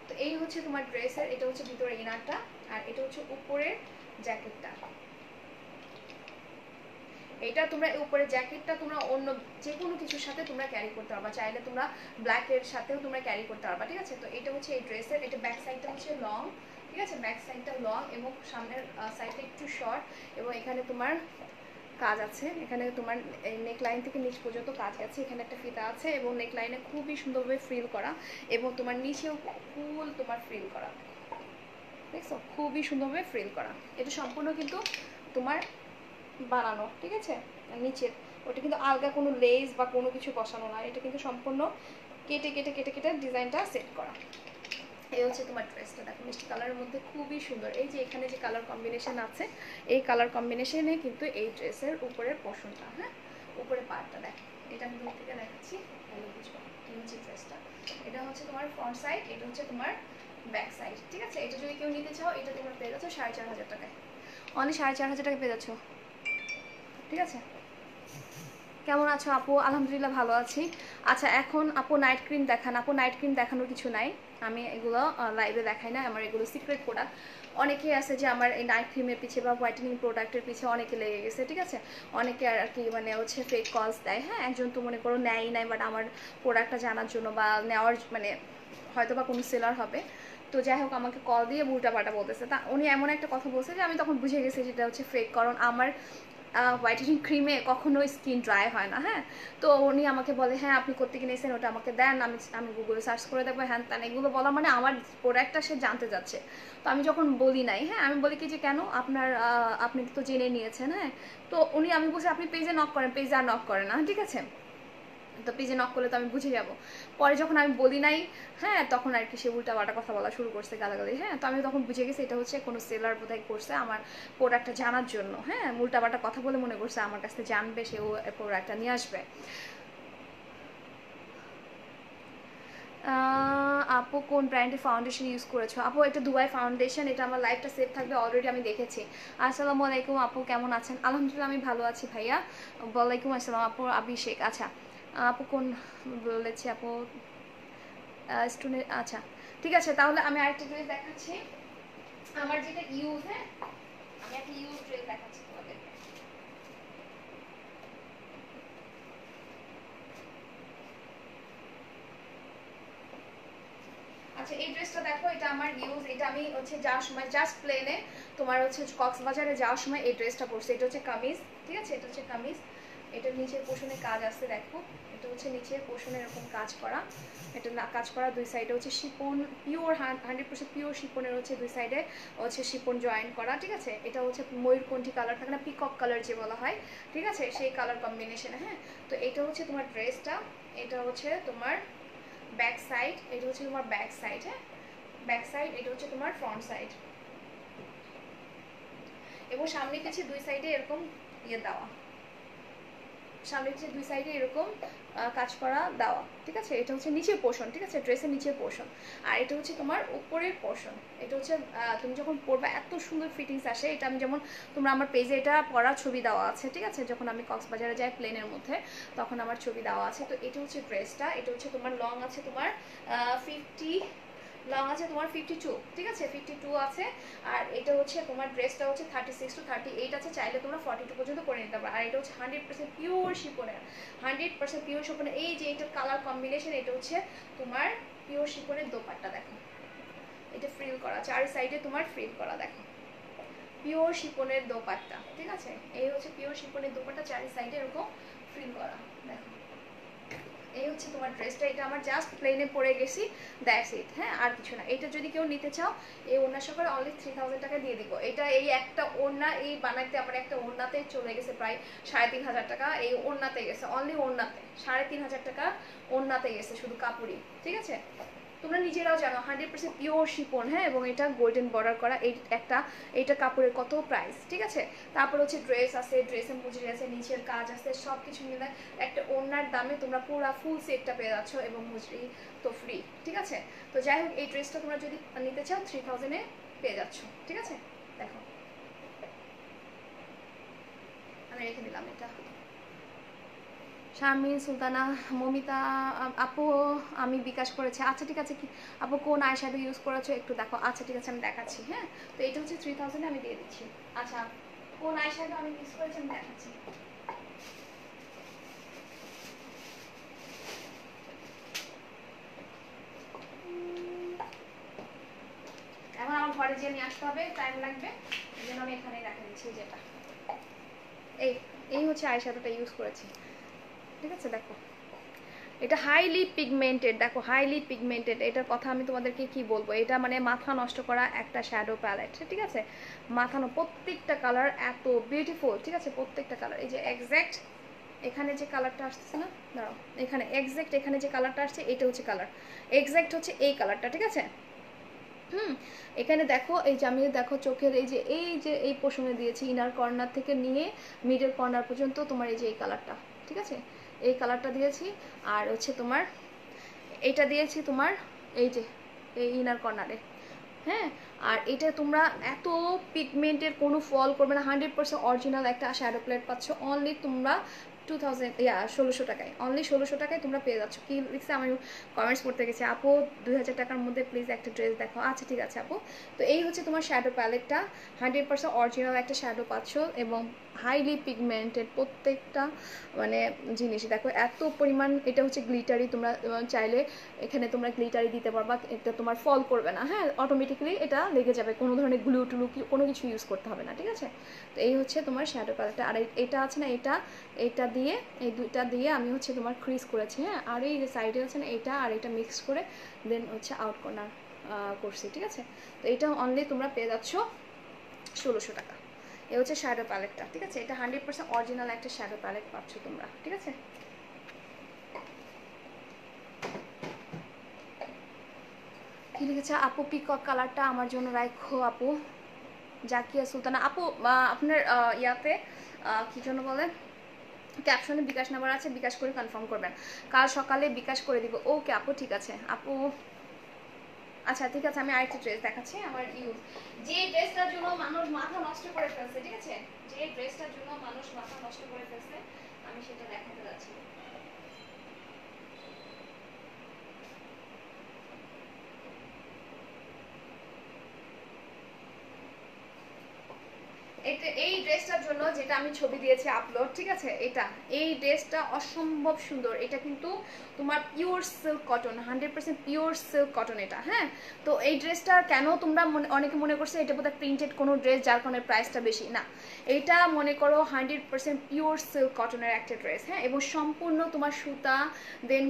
তো এই হচ্ছে তোমার ড্রেসের, এটা হচ্ছে ভিতরে ইনারটা, আর এটা হচ্ছে উপরের জ্যাকেটটা। এটা তোমরা উপরে জ্যাকেটটা তোমরা অন্য যে কোনো কিছুর সাথে তোমরা ক্যারি করতে পারবা, চাইলে তোমরা ব্ল্যাক এর সাথেও তোমরা ক্যারি করতে পারবা, ঠিক আছে। তো এটা হচ্ছে এই ড্রেসের, এটা ব্যাক সাইডটা হচ্ছে লং, ঠিক আছে, ব্যাক সাইডটা লং এবং সামনের সাইডটা একটু শর্ট, এবং এখানে তোমার কাজ আছে, এখানে তোমার নেক লাইন থেকে নিচ পর্যন্ত কাজ আছে, এখানে একটা ফিতা আছে এবং নেক লাইনে খুবই সুন্দরভাবে ফ্রিল করা, এবং তোমার নিচেও ফুল তোমার ফ্রিল করা, দেখছো খুবই সুন্দরভাবে ফ্রিল করা। এটা সম্পূর্ণ কিন্তু তোমার বানানো, ঠিক আছে, নিচের ওটা কিন্তু আলগা কোনো লেস বা কোনো কিছু বসানো না, এটা কিন্তু সম্পূর্ণ কেটে কেটে কেটে কেটে ডিজাইনটা সেট করা। এই হচ্ছে তোমার ড্রেসটা, দেখো মিষ্টি কালারের মধ্যে খুবই সুন্দর। এই যে এখানে যে কালার কম্বিনেশন আছে, এই কালার কম্বিনেশনে কিন্তু এই ড্রেসের উপরের পোর্শনটা, হ্যাঁ উপরের পার্টটা দেখো, এটা আমি দূর থেকে দেখাচ্ছি তাহলে বুঝবো। নিচে ড্রেসটা, এটা হচ্ছে তোমার ফ্রন্ট সাইড, এটা হচ্ছে তোমার ব্যাক সাইড, ঠিক আছে। এটা যদি কেউ নিতে চাও, এটা তোমরা পেয়ে যাচ্ছ 4500 টাকায়, অনলি 4500 টাকায় পেয়ে যাচ্ছ, ঠিক আছে। কেমন আছো আপু? আলহামদুলিল্লাহ ভালো আছি। আচ্ছা এখন আপু নাইট ক্রিম দেখান। আপু নাইট ক্রিম দেখানোর কিছু নাই, আমি এগুলো লাইভে দেখাই না, আমার এগুলো সিক্রেট প্রোডাক্ট। অনেকেই আছে যে আমার এই নাইট ক্রিমের পিছে বা হোয়াইটেনিং প্রোডাক্টের পিছে অনেকে লেগে গেছে, ঠিক আছে। অনেকে আর কি মানে হচ্ছে ফেক কলস দেয়, হ্যাঁ একজন তো মনে করো নেয় নাই, বাট আমার প্রোডাক্টটা জানার জন্য বা নেওয়ার মানে হয়তো বা কোনো সেলার হবে, তো যাই হোক আমাকে কল দিয়ে উল্টা পাল্টা বলতেছে। তা উনি এমন একটা কথা বলছে যে আমি তখন বুঝে গেছি যেটা হচ্ছে ফেক, কারণ আমার হোয়াইটেনিং ক্রিমে কখনো স্কিন ড্রাই হয় না, হ্যাঁ। তো উনি আমাকে বলে হ্যাঁ আপনি কোত্থেকে নিয়েছেন, ওটা আমাকে দেন, আমি গুগলে সার্চ করে দেখবো, হ্যাঁ তান এগুলো বলা মানে আমার প্রোডাক্টটা সে জানতে যাচ্ছে। তো আমি যখন বলি নাই, হ্যাঁ আমি বলি কি যে কেন আপনার আপনি তো জেনে নিয়েছেন, হ্যাঁ। তো উনি আমি বলছি আপনি পেজে নক করেন, পেজে আর নক করেন না, ঠিক আছে। তো পেজে নক করলে তো আমি বুঝে যাব। পরে যখন আমি বলি নাই, হ্যাঁ তখন আর কি সে উল্টা পাল্টা কথা বলা শুরু করছে, গালাগালি, হ্যাঁ। তো আমি তখন বুঝে গেছি এটা হচ্ছে কোনো সেলার বোধহয় করছে আমার প্রোডাক্টটা জানার জন্য, হ্যাঁ উল্টা পাল্টা কথা বলে মনে করছে আমার কাছে জানবে, সে ও প্রোডাক্টটা নিয়ে আসবে। আপু কোন ব্র্যান্ডের ফাউন্ডেশন ইউজ করেছো? আপু এটা দুবাই ফাউন্ডেশন, এটা আমার লাইফটা সেভ থাকবে অলরেডি আমি দেখেছি। আসসালামু আলাইকুম আপু, কেমন আছেন? আলহামদুলিল্লাহ আমি ভালো আছি ভাইয়া। ওয়ালাইকুম আসসালাম আপু, অভিষেক। আচ্ছা আপু কোন বলেছি আপু স্টুডেন্ট, আচ্ছা ঠিক আছে। তাহলে আমি আরেকটা ড্রেস দেখাচ্ছি আমার যেটা ইউজ, হ্যাঁ আমি একটা ইউজ ড্রেস দেখাচ্ছি তোমাদের। আচ্ছা এই ড্রেসটা দেখো, এটা আমার ইউজ, এটা আমি হচ্ছে যাওয়ার সময় জাস্ট প্লেনে তোমার হচ্ছে কক্সবাজারে যাওয়ার সময় এই ড্রেসটা পরছি। এটা হচ্ছে কামিজ, ঠিক আছে, এটা হচ্ছে কামিজ, এটার নিচের পোর্শনে কাজ আছে দেখো, এটা হচ্ছে নিচের পোর্শনে এরকম কাজ করা, এটা কাজ করা দুই সাইডে হচ্ছে শিপন, পিওর 100% পিওর শিপনের হচ্ছে দুই সাইডে হচ্ছে শিপন জয়েন করা, ঠিক আছে। এটা হচ্ছে ময়ূরকণ্ঠী কালার থাকে না, পিকক কালার যে বলা হয়, ঠিক আছে, সেই কালার কম্বিনেশনে, হ্যাঁ। তো এটা হচ্ছে তোমার ড্রেসটা, এটা হচ্ছে তোমার ব্যাক সাইড, এটা হচ্ছে তোমার ব্যাক সাইড, হ্যাঁ ব্যাক সাইড, এটা হচ্ছে তোমার ফ্রন্ট সাইড, এবং সামনে পিছে দুই সাইডে এরকম ইয়ে দেওয়া, সামনে পিছে দুই সাইডে এরকম কাজ করা দেওয়া, ঠিক আছে। এটা হচ্ছে নিচের পোর্শন, ঠিক আছে, ড্রেসের নিচের পোর্শন। আর এটা হচ্ছে তোমার উপরের পোর্শন, এটা হচ্ছে তুমি যখন পরবা এত সুন্দর ফিটিংস আসে। এটা আমি যেমন তোমরা আমার পেজে এটা পরার ছবি দেওয়া আছে, ঠিক আছে, যখন আমি কক্সবাজারে যাই প্লেনের মধ্যে তখন আমার ছবি দেওয়া আছে। তো এটা হচ্ছে ড্রেসটা, এটা হচ্ছে তোমার লং আছে তোমার 50, লং আছে তোমার 52, ঠিক আছে 52 আছে। আর এটা হচ্ছে তোমার ড্রেসটা হচ্ছে 36 to 38 আছে, চাইলে তোমরা 42 পর্যন্ত করে নিতে পারো। আর এটা হচ্ছে 100% পিওর শিপনের, 100% পিওর শিপনের। এই যে এটার কালার কম্বিনেশন, এটা হচ্ছে তোমার পিওর শিপনের দোপাট্টা দেখো, এটা ফ্রিল করা, চার সাইডে তোমার ফ্রিল করা দেখো, পিওর শিপনের দোপাট্টা, ঠিক আছে। এই হচ্ছে পিওর শিপনের দোপাট্টা, চারি সাইডে এরকম ফ্রিল করা দেখো। এই হচ্ছে তোমার ড্রেসটা, এটা আমার জাস্ট প্লেনে পরে গেছি, দ্যাটস ইট, হ্যাঁ আর কিছু না। এটা যদি কেউ নিতে চাও এই ওড়না সহকারে অনলি 3000 টাকা দিয়ে দিব। এটা এই একটা ওড়না এই বানাইতে আমার একটা ওড়নাতে চলে গেছে প্রায় 3500 টাকা, এই ওড়নাতে গেছে, অনলি ওড়নাতে 3500 টাকা ওড়নাতে গেছে, শুধু কাপড়ই, ঠিক আছে। তোমরা নিজেরাও জানো 100% পিওর শিপন, হ্যাঁ, এবং এটা গোল্ডেন বর্ডার করা, এই একটা এইটা কাপড়ের কত প্রাইস, ঠিক আছে। তারপর হচ্ছে ড্রেস আছে, ড্রেসের মুজরি আছে, নিচের কাজ আছে, সব কিছু মিলে একটা ওড়নার দামে তোমরা পুরো ফুল সেটটা পেয়ে যাচ্ছ, এবং মুজরি তো ফ্রি, ঠিক আছে। তো যাই হোক এই ড্রেসটা তোমরা যদি নিতে চাও 3000-এ পেয়ে যাচ্ছ, ঠিক আছে। দেখো আমি রেখে দিলাম এটা। শারমিন সুলতানা, মমিতা আপু আমি বিকাশ করেছি, আচ্ছা ঠিক আছে। কি আপু কোন আইশ্যাডো ইউজ করেছো একটু দেখো, আচ্ছা ঠিক আছে আমি দেখাচ্ছি, হ্যাঁ। তো এটা হচ্ছে 3000-এ আমি দিয়ে দিচ্ছি। আচ্ছা কোন আইশ্যাডো আমি ইউজ করেছি আমি দেখাচ্ছি। এখন আমার ঘরে যে নিয়ে আসতে হবে, টাইম লাগবে, এই জন্য আমি এখানেই রেখে দিচ্ছি। যেটা এই হচ্ছে আই শ্যাডোটা ইউজ করেছি, ঠিক আছে। দেখো এটা হাইলি পিগমেন্টেড, দেখো হাইলি পিগমেন্টেড, এটার কথা আমি তোমাদেরকে কি বলবো, এটা মানে মাথা নষ্ট করা একটা শ্যাডো প্যালেট, ঠিক আছে। প্রত্যেকটা কালার এত বিউটিফুল, ঠিক আছে, প্রত্যেকটা কালার। এই যে এক্স্যাক্ট এখানে যে কালারটা আসছে না, দাঁড়াও, এখানে এক্স্যাক্ট এখানে যে কালারটা আসছে এটা হচ্ছে কালার, এক্স্যাক্ট হচ্ছে এই কালারটা, ঠিক আছে। এখানে দেখো এই যে আমি দেখো চোখের এই পোর্শনে দিয়েছি, ইনার কর্নার থেকে নিয়ে মিডল কর্নার পর্যন্ত তোমার এই যে এই কালারটা, ঠিক আছে, এই কালারটা দিয়েছি। আর হচ্ছে তোমার এটা দিয়েছি তোমার এই যে এই ইনার কর্নারে, হ্যাঁ। আর এটা তোমরা এত পিগমেন্টের কোনো ফল করবে না, 100% অরিজিনাল একটা শ্যাডো প্লেট পাচ্ছ অনলি তোমরা 1600 টাকায়, অনলি 1600 টাকায় তোমরা পেয়ে যাচ্ছ। কি লিখছে আমি কমেন্টস পড়তে গেছি, আপু 2000 টাকার মধ্যে প্লিজ একটা ড্রেস দেখো। আচ্ছা ঠিক আছে আপু। তো এই হচ্ছে তোমার শ্যাডো প্যালেটটা, 100% অরিজিনাল একটা শ্যাডো পাচ্ছ এবং হাইলি পিগমেন্টেড প্রত্যেকটা মানে জিনিস। দেখো এত পরিমাণ, এটা হচ্ছে গ্লিটারি, তোমরা চাইলে এখানে তোমরা গ্লিটারি দিতে পারবা, এটা তোমার ফল করবে না, হ্যাঁ, অটোমেটিক্যালি এটা লেগে যাবে, কোনো ধরনের গ্লু টুলু কোনো কিছু ইউজ করতে হবে না, ঠিক আছে। তো এই হচ্ছে তোমার শ্যাডো প্যালেটটা। আর এটা আছে না, এটা দিয়ে এই দুইটা দিয়ে আমি হচ্ছে তোমার ক্রিজ করেছি, হ্যাঁ। আর এই সাইডে আছে না এটা আর এটা মিক্স করে দেন হচ্ছে আউট কর্নার করছি, ঠিক আছে। তো এটা অনলি তোমরা পেয়ে যাচ্ছ 1600 টাকা। এ হচ্ছে শ্যাডো প্যালেটটা, ঠিক আছে। এটা 100% অরিজিনাল একটা শ্যাডো প্যালেট পাচ্ছ তোমরা, ঠিক আছে। কি লিখেছে আপু, পিকক কালারটা আমার জন্য রাখো আপু। জাকিয়া সুলতানা আপু, আপনার ইয়াতে কি জন্য বলেন, ক্যাপশনে বিকাশ নাম্বার আছে, বিকাশ করে কনফার্ম করবেন, কাল সকালে বিকাশ করে দিব। ওকে আপু, ঠিক আছে আপু। আচ্ছা ঠিক আছে, আমি আরেকটা ড্রেস দেখাচ্ছি আমার ইউজ, যে ড্রেসটার জন্য মানুষ মাথা নষ্ট করে ফেলছে, ঠিক আছে, যে ড্রেসটার জন্য মানুষ মাথা নষ্ট করে ফেলছে আমি সেটা দেখাতে যাচ্ছি। এই ড্রেসটার জন্য যেটা আমি ছবি দিয়েছি আপলোড, ঠিক আছে, এই ড্রেসটা অসম্ভব সুন্দর। এটা কিন্তু তোমার pure silk cotton, 100% pure silk cotton এটা, হ্যাঁ। তো এই ড্রেসটা কেন তোমরা অনেকে মনে করছে এটা বোধহয় প্রিন্টেড কোনো ড্রেস যার কারণে প্রাইসটা বেশি, না, এটা মনে করো 100% পিওর সিল্ক কটনের একটা ড্রেস, হ্যাঁ। এবং সম্পূর্ণ তোমার সুতা দেন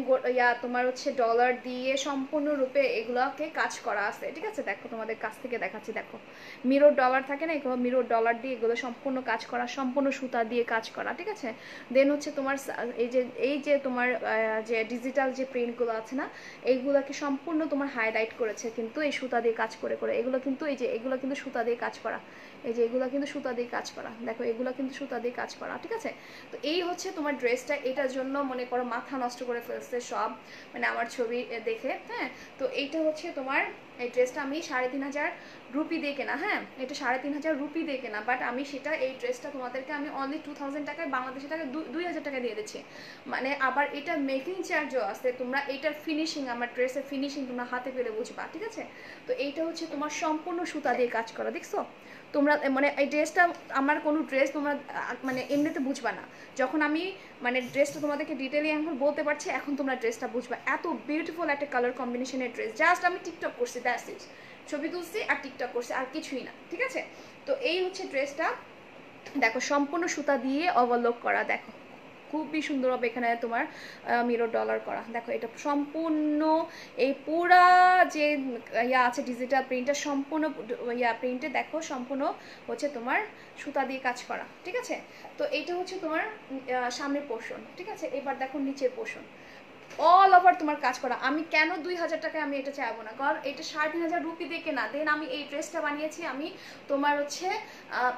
তোমার হচ্ছে ডলার দিয়ে সম্পূর্ণরূপে এগুলোকে কাজ করা আছে, ঠিক আছে। দেখো তোমাদের কাছ থেকে দেখাচ্ছি, দেখো মিরর ডলার থাকে না, এগুলো মিরর ডলার দিয়ে এগুলো সম্পূর্ণ কাজ করা, সম্পূর্ণ সুতা দিয়ে কাজ করা, ঠিক আছে। দেন হচ্ছে তোমার এই যে তোমার যে ডিজিটাল যে প্রিন্টগুলো আছে না, এইগুলোকে সম্পূর্ণ তোমার হাইলাইট করেছে কিন্তু এই সুতা দিয়ে কাজ করে করে। এগুলো কিন্তু এই যে এগুলো কিন্তু সুতা দিয়ে কাজ করা, এই যে এগুলো কিন্তু সুতা দিয়ে কাজ করা, দেখো এগুলো কিন্তু সুতা দিয়ে কাজ করা, ঠিক আছে। তো এই হচ্ছে তোমার ড্রেসটা, এটার জন্য মনে করো মাথা নষ্ট করে ফেলছে সব, মানে আমার ছবি দেখে, হ্যাঁ। তো এইটা হচ্ছে তোমার এই ড্রেসটা আমি 3500 রুপি দিয়ে কেনা, হ্যাঁ, এটা 3500 রুপি দিয়ে কেনা, বাট আমি সেটা এই ড্রেসটা তোমাদেরকে আমি অনলি 2000 টাকায়, বাংলাদেশি টাকায় 2000 টাকা দিয়ে দিচ্ছি। মানে আবার এটা মেকিং চার্জও আছে, তোমরা এইটার ফিনিশিং, আমার ড্রেসের ফিনিশিং তোমরা হাতে পেলে বুঝবা, ঠিক আছে। তো এইটা হচ্ছে তোমার সম্পূর্ণ সুতা দিয়ে কাজ করা, দেখছো তোমরা, মানে এই ড্রেসটা আমার কোনো ড্রেস তোমরা মানে এমনিতে বুঝবা না, যখন আমি মানে ড্রেসটা তোমাদেরকে ডিটেইলি এখন বলতে পারছি, এখন তোমরা ড্রেসটা বুঝবা, এত বিউটিফুল একটা কালার কম্বিনেশনের ড্রেস। জাস্ট আমি টিকটক করছি, দ্যাটস ইট, ছবি তুলছি আর টিকটক করছি, আর কিছুই না, ঠিক আছে। তো এই হচ্ছে ড্রেসটা, দেখো সম্পূর্ণ সুতা দিয়ে ওভারলক করা, দেখো খুবই সুন্দর হবে, এখানে তোমার মিরর ডলার করা, দেখো এটা সম্পূর্ণ এই পুরা যে আছে ডিজিটাল প্রিন্টটা, সম্পূর্ণ প্রিন্টে দেখো সম্পূর্ণ হচ্ছে তোমার সুতা দিয়ে কাজ করা, ঠিক আছে। তো এইটা হচ্ছে তোমার সামনের পোর্শন, ঠিক আছে। এবার দেখো নিচের পোর্শন, অল ওভার তোমার কাজ করা। আমি কেন 2000 টাকায় আমি এটা চাইবো না, কারণ এটা 3500 রুপি দিয়ে কেনা। দেন আমি এই ড্রেসটা বানিয়েছি, আমি তোমার হচ্ছে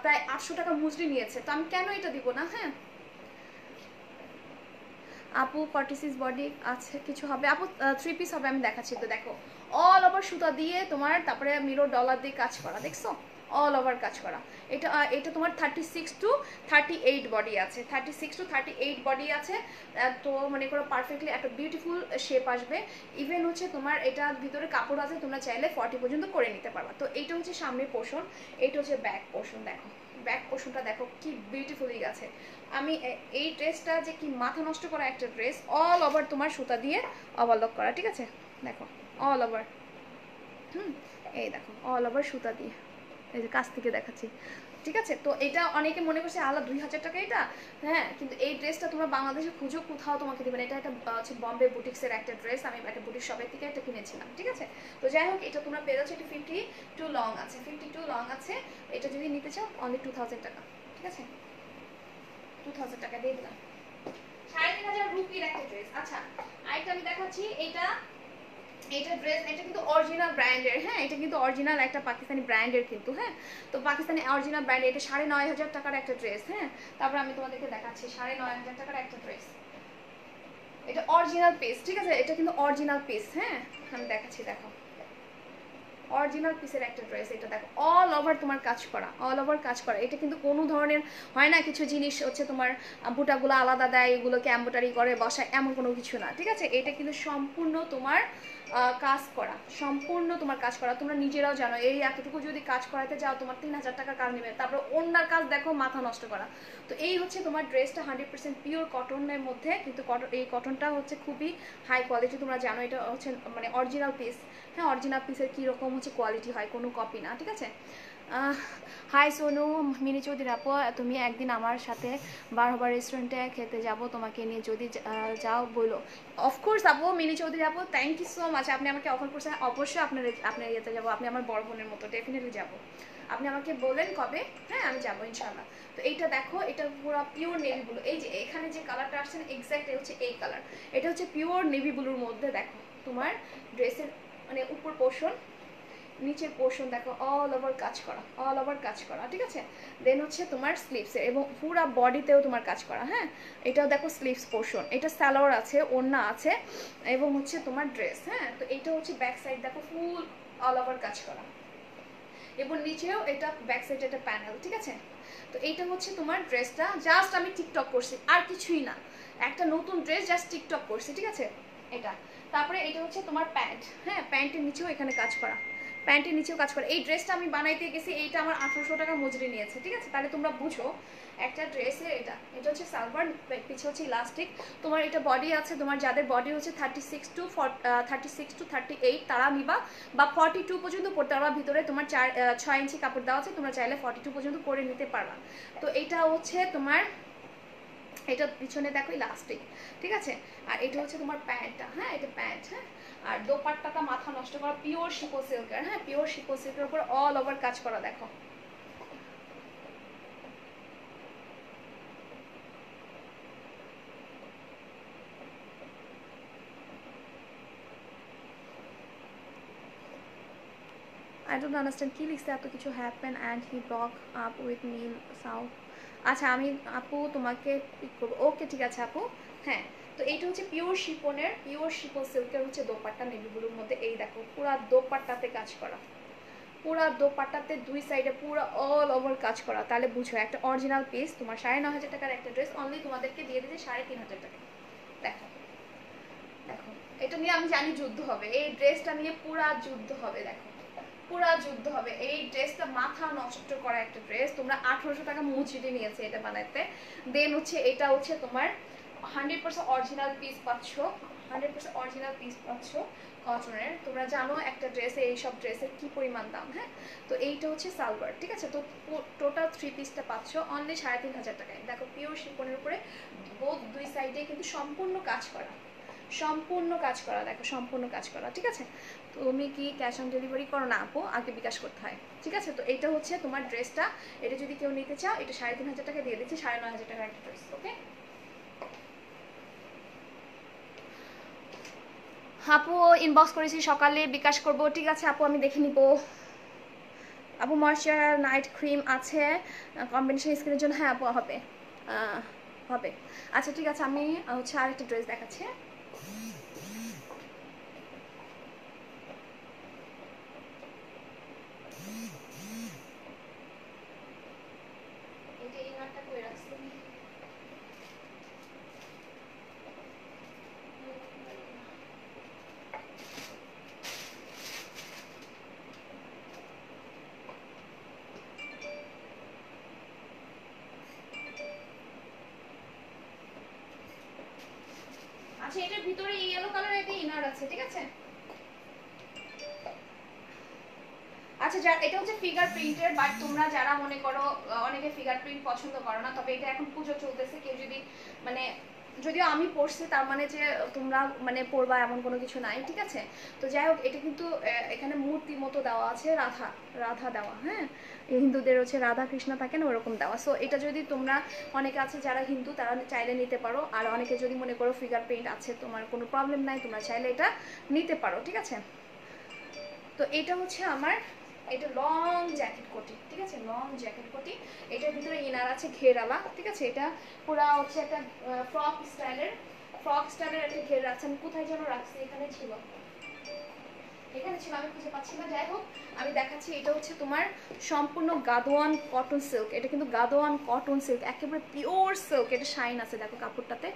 প্রায় 800 টাকা মজুরি নিয়েছে, তো আমি কেন এটা দিব না, হ্যাঁ। আপু 46 বডি আছে কিছু হবে আপু, 3 পিস হবে, আমি দেখাচ্ছি। তো দেখো অল ওভার সুতা দিয়ে তোমার, তারপরে মিরর ডলার দিয়ে কাজ করা, দেখছো অল ওভার কাজ করা। এটা তোমার 36 to 38 বডি আছে, 36 to 38 বডি আছে। তো মনে করো পারফেক্টলি একটা বিউটিফুল শেপ আসবে। ইভেন হচ্ছে তোমার এটা ভিতরে কাপড় আছে, তোমরা চাইলে 40 পর্যন্ত করে নিতে পারবা। তো এইটা হচ্ছে সামনের পোর্শন, এইটা হচ্ছে ব্যাক পোর্শন, দেখো ব্যাক পোর্শনটা দেখো কি বিউটিফুলি আছে। আমি এই ড্রেসটা যে কি মাথা নষ্ট করা একটা ড্রেস, অল ওভার তোমার সুতা দিয়ে ওভারলক করা, ঠিক আছে। দেখো অল ওভার, এই দেখো অল ওভার সুতা দিয়ে, এই যে কাছ থেকে দেখাচ্ছি, ঠিক আছে। তো এটা অনেকে মনে করছে আলাদা 2000 টাকা এটা, হ্যাঁ, কিন্তু এই ড্রেসটা তোমরা বাংলাদেশে খুঁজো কোথাও তোমাকে দেবে না। এটা একটা হচ্ছে বম্বে বুটিক্সের একটা ড্রেস, আমি একটা বুটিক শপের থেকে এটা কিনেছিলাম, ঠিক আছে। তো যাই হোক, এটা তোমরা পেয়ে যাচ্ছ, এটা 52 লং আছে, 52 লং আছে। এটা যদি নিতে চাও অনলি 2000 টাকা, ঠিক আছে, 2000 টাকা দিয়ে দিলাম। 3500 রুপির একটা ড্রেস। আচ্ছা, আরেকটা আমি দেখাচ্ছি, এটা ড্রেস, এটা কিন্তু অরিজিনাল ব্র্যান্ডের, হ্যাঁ, এটা কিন্তু অরিজিনাল একটা পাকিস্তানি ব্র্যান্ডের কিন্তু, হ্যাঁ। তো পাকিস্তানি অরিজিনাল ব্র্যান্ড, এটা 9500 টাকার একটা ড্রেস, হ্যাঁ। তারপর আমি তোমাদেরকে দেখাচ্ছি 9500 টাকার একটা ড্রেস, এটা অরিজিনাল পিস, ঠিক আছে, এটা কিন্তু অরিজিনাল পিস, হ্যাঁ। আমি দেখাচ্ছি, দেখো অরিজিনাল পিসের একটা ড্রেস, এটা দেখো অল ওভার তোমার কাজ করা, অল ওভার কাজ করা। এটা কিন্তু কোনো ধরনের হয় না কিছু জিনিস হচ্ছে তোমার বুটাগুলো আলাদা দেয়, এগুলোকে এম্ব্রয়ডারি করে বসায়, এমন কোনো কিছু না, ঠিক আছে। এটা কিন্তু সম্পূর্ণ তোমার কাজ করা, সম্পূর্ণ তোমার কাজ করা। তোমরা নিজেরাও জানো এই এতটুকু যদি কাজ করাতে যাও তোমার 3000 টাকা কাজ নেবে, তারপর অন্যার কাজ দেখো মাথা নষ্ট করা। তো এই হচ্ছে তোমার ড্রেসটা 100% পিওর কটনের মধ্যে, কিন্তু এই কটনটা হচ্ছে খুবই হাই কোয়ালিটি, তোমরা জানো এটা হচ্ছে মানে অরিজিনাল পিস, হ্যাঁ। অরিজিনাল পিসের কীরকম হচ্ছে কোয়ালিটি হয়, কোনো কপি না, ঠিক আছে। হাই সোনু, মিনি চৌধুরী আপু, তুমি একদিন আমার সাথে বারবার রেস্টুরেন্টে খেতে যাব তোমাকে নিয়ে, যদি যাও বলো। অফকোর্স আপু, মিনি চৌধুরী আপু, থ্যাংক ইউ সো মাচ, আপনি আমাকে অফার করছেন, অবশ্যই আপনার ইয়েতে যাবো, আপনি আমার বড় বোনের মতো, ডেফিনেটলি যাবো। আপনি আমাকে বলেন কবে, হ্যাঁ আমি যাবো ইনশাল্লাহ। তো এইটা দেখো, এটা পুরো পিওর নেভি ব্লু, এই যে এখানে যে কালারটা আসছে এক্স্যাক্ট হচ্ছে এই কালার, এটা হচ্ছে পিওর নেভি ব্লুর মধ্যে। দেখো তোমার ড্রেসের মানে উপর পোর্শন, নিচের পোর্শন দেখো অল ওভার কাজ করা, অল ওভার কাজ করা, ঠিক আছে। দেন হচ্ছে তোমার স্লিভসে এবং পুরা বডিতেও তোমার কাজ করা, হ্যাঁ। এটাও দেখো স্লিভস পোর্শন, এটা সালোয়ার আছে, ওড়না আছে এবং হচ্ছে তোমার ড্রেস, হ্যাঁ। তো এইটা হচ্ছে ব্যাক সাইড দেখো ফুল অল ওভার কাজ করা, এবং নিচেও এটা ব্যাক সাইড একটা প্যানেল, ঠিক আছে। তো এইটা হচ্ছে তোমার ড্রেসটা, জাস্ট আমি টিকটক করছি আর কিছুই না, একটা নতুন ড্রেস জাস্ট টিকটক করছি, ঠিক আছে এটা। তারপরে এটা হচ্ছে তোমার প্যান্ট, হ্যাঁ, প্যান্টের নিচেও এখানে কাজ করা, প্যান্টের নিচেও কাজ করা। এই ড্রেসটা আমি বানাইতে গেছি, এইটা আমার 1800 টাকা মজুরি নিয়েছে, ঠিক আছে। তাহলে তোমরা বুঝো একটা ড্রেসের এটা হচ্ছে সালভার, পিছে হচ্ছে ইলাস্টিক, তোমার এটা বডি আছে, তোমার যাদের বডি হচ্ছে 36 to 38 তারা নিবা, বা 42 পর্যন্ত পড়তে পারবা, ভিতরে তোমার 6 ইঞ্চি কাপড় দেওয়া আছে, তোমরা চাইলে 42 পর্যন্ত পরে নিতে পারবা। তো এটা হচ্ছে তোমার, এটা পিছনে দেখো ইলাস্টিক, ঠিক আছে। আর এটা হচ্ছে তোমার প্যান্টটা, হ্যাঁ, এটা প্যান্ট, হ্যাঁ। আর দোপাট্টাটা মাথা নষ্ট করা, পিওর শিপো সিল্কের, হ্যাঁ, পিওর শিপো সিল্কের উপর অল ওভার কাজ করা, দেখো I don't understand কি লিখছে এত কিছু, happen and he block up with Neel Sau. আচ্ছা আমি আপু তোমাকে পিক করবো, ওকে ঠিক আছে আপু, হ্যাঁ। তো এইটা হচ্ছে পিওর শিপনের, পিওর শিপন সিল্কের হচ্ছে দোপাট্টা নেভিগুলোর মধ্যে, এই দেখো পুরা দোপাট্টাতে কাজ করা, পুরা দোপাট্টাতে দুই সাইডে পুরো অল ওভার কাজ করা। তাহলে বুঝো একটা অরিজিনাল পিস, তোমার 9500 টাকার একটা ড্রেস অনলি তোমাদেরকে দিয়ে দিয়েছে 3500 টাকা। দেখো দেখো, এটা নিয়ে আমি জানি যুদ্ধ হবে, এই ড্রেসটা নিয়ে পুরা যুদ্ধ হবে, দেখো পুরা যুদ্ধ হবে। এই ড্রেসটা মাথা নষ্ট করা একটা ড্রেস, তোমরা 1800 টাকা মজুরি নিয়েছে এটা বানাতে। দেন হচ্ছে এটা হচ্ছে তোমার 100% অরিজিনাল পিস পাচ্ছ, 100% অরিজিনাল পিস পাচ্ছ কটনের। তোমরা জানো একটা ড্রেসে, এইসব ড্রেসের কি পরিমাণ দাম, হ্যাঁ। তো এইটা হচ্ছে সালভার, ঠিক আছে। তো টোটাল 3 পিসটা পাচ্ছ অনলি 3500 টাকায়। দেখো পিওর শিপনের উপরে বোথ দুই সাইডে কিন্তু সম্পূর্ণ কাজ করা, সম্পূর্ণ কাজ করা, দেখো সম্পূর্ণ কাজ করা, ঠিক আছে। তুমি কি ক্যাশ অন ডেলিভারি করো? না আপু, আগে বিকাশ করতে হয়, ঠিক আছে। তো এটা হচ্ছে তোমার ড্রেসটা, এটা যদি কেউ নিতে চাও এটা 3500 টাকা দিয়ে দিচ্ছি, 9500 টাকার একটা ড্রেস, ওকে। আপু ইনবক্স করেছি সকালে, বিকাশ করব, ঠিক আছে আপু আমি দেখে নিব। আপু ময়শ্চার নাইট ক্রিম আছে কম্বিনেশন স্কিনের জন্য, হ্যাঁ আপু হবে, হবে। আচ্ছা ঠিক আছে, আমি হচ্ছে আরেকটা ড্রেস দেখাচ্ছি। এটা এই নাটটা কই রাখছি, আচ্ছা এটার ভিতরে ইয়েলো কালার একটা ইনার আছে, ঠিক আছে। আচ্ছা এটা হচ্ছে ফিগার প্রিন্টের, বাট তোমরা যারা মনে করো অনেকে ফিগার প্রিন্ট পছন্দ করো না, তবে এটা এখন পুজো চলতেছে, কেউ যদি মানে যদিও আমি পড়ছি তার মানে যে তোমরা মানে পড়বা এমন কোনো কিছু নাই, ঠিক আছে। তো যাই হোক, এটা কিন্তু এখানে মূর্তি মতো দেওয়া আছে, রাধা রাধা দেওয়া, হ্যাঁ হিন্দুদের হচ্ছে রাধা কৃষ্ণ থাকে না ওরকম দেওয়া। সো এটা যদি তোমরা, অনেকে আছে যারা হিন্দু তারা চাইলে নিতে পারো, আর অনেকে যদি মনে করো ফিগার প্রিন্ট আছে তোমার কোনো প্রবলেম নাই, তোমরা চাইলে এটা নিতে পারো, ঠিক আছে। তো এটা হচ্ছে আমার, এটা লং জ্যাকেট কোটি, ঠিক আছে, লং জ্যাকেট কোটি। এটার ভিতরে ইনার আছে ঘেরালা, ঠিক আছে। এটা পুরা হচ্ছে একটা ফ্রক স্টাইলের একটা ঘের আছে। আমি কোথায় যেন রাখছি, এখানে ছিল, আমি খুঁজে পাচ্ছি না। যাই হোক, আমি দেখাচ্ছি। এটা হচ্ছে তোমার সম্পূর্ণ গাদোয়ান কটন সিল্ক। এটা কিন্তু গাদোয়ান কটন সিল্ক, একেবারে পিওর সিল্ক। এটা শাইন আছে, দেখো কাপড়টাতে,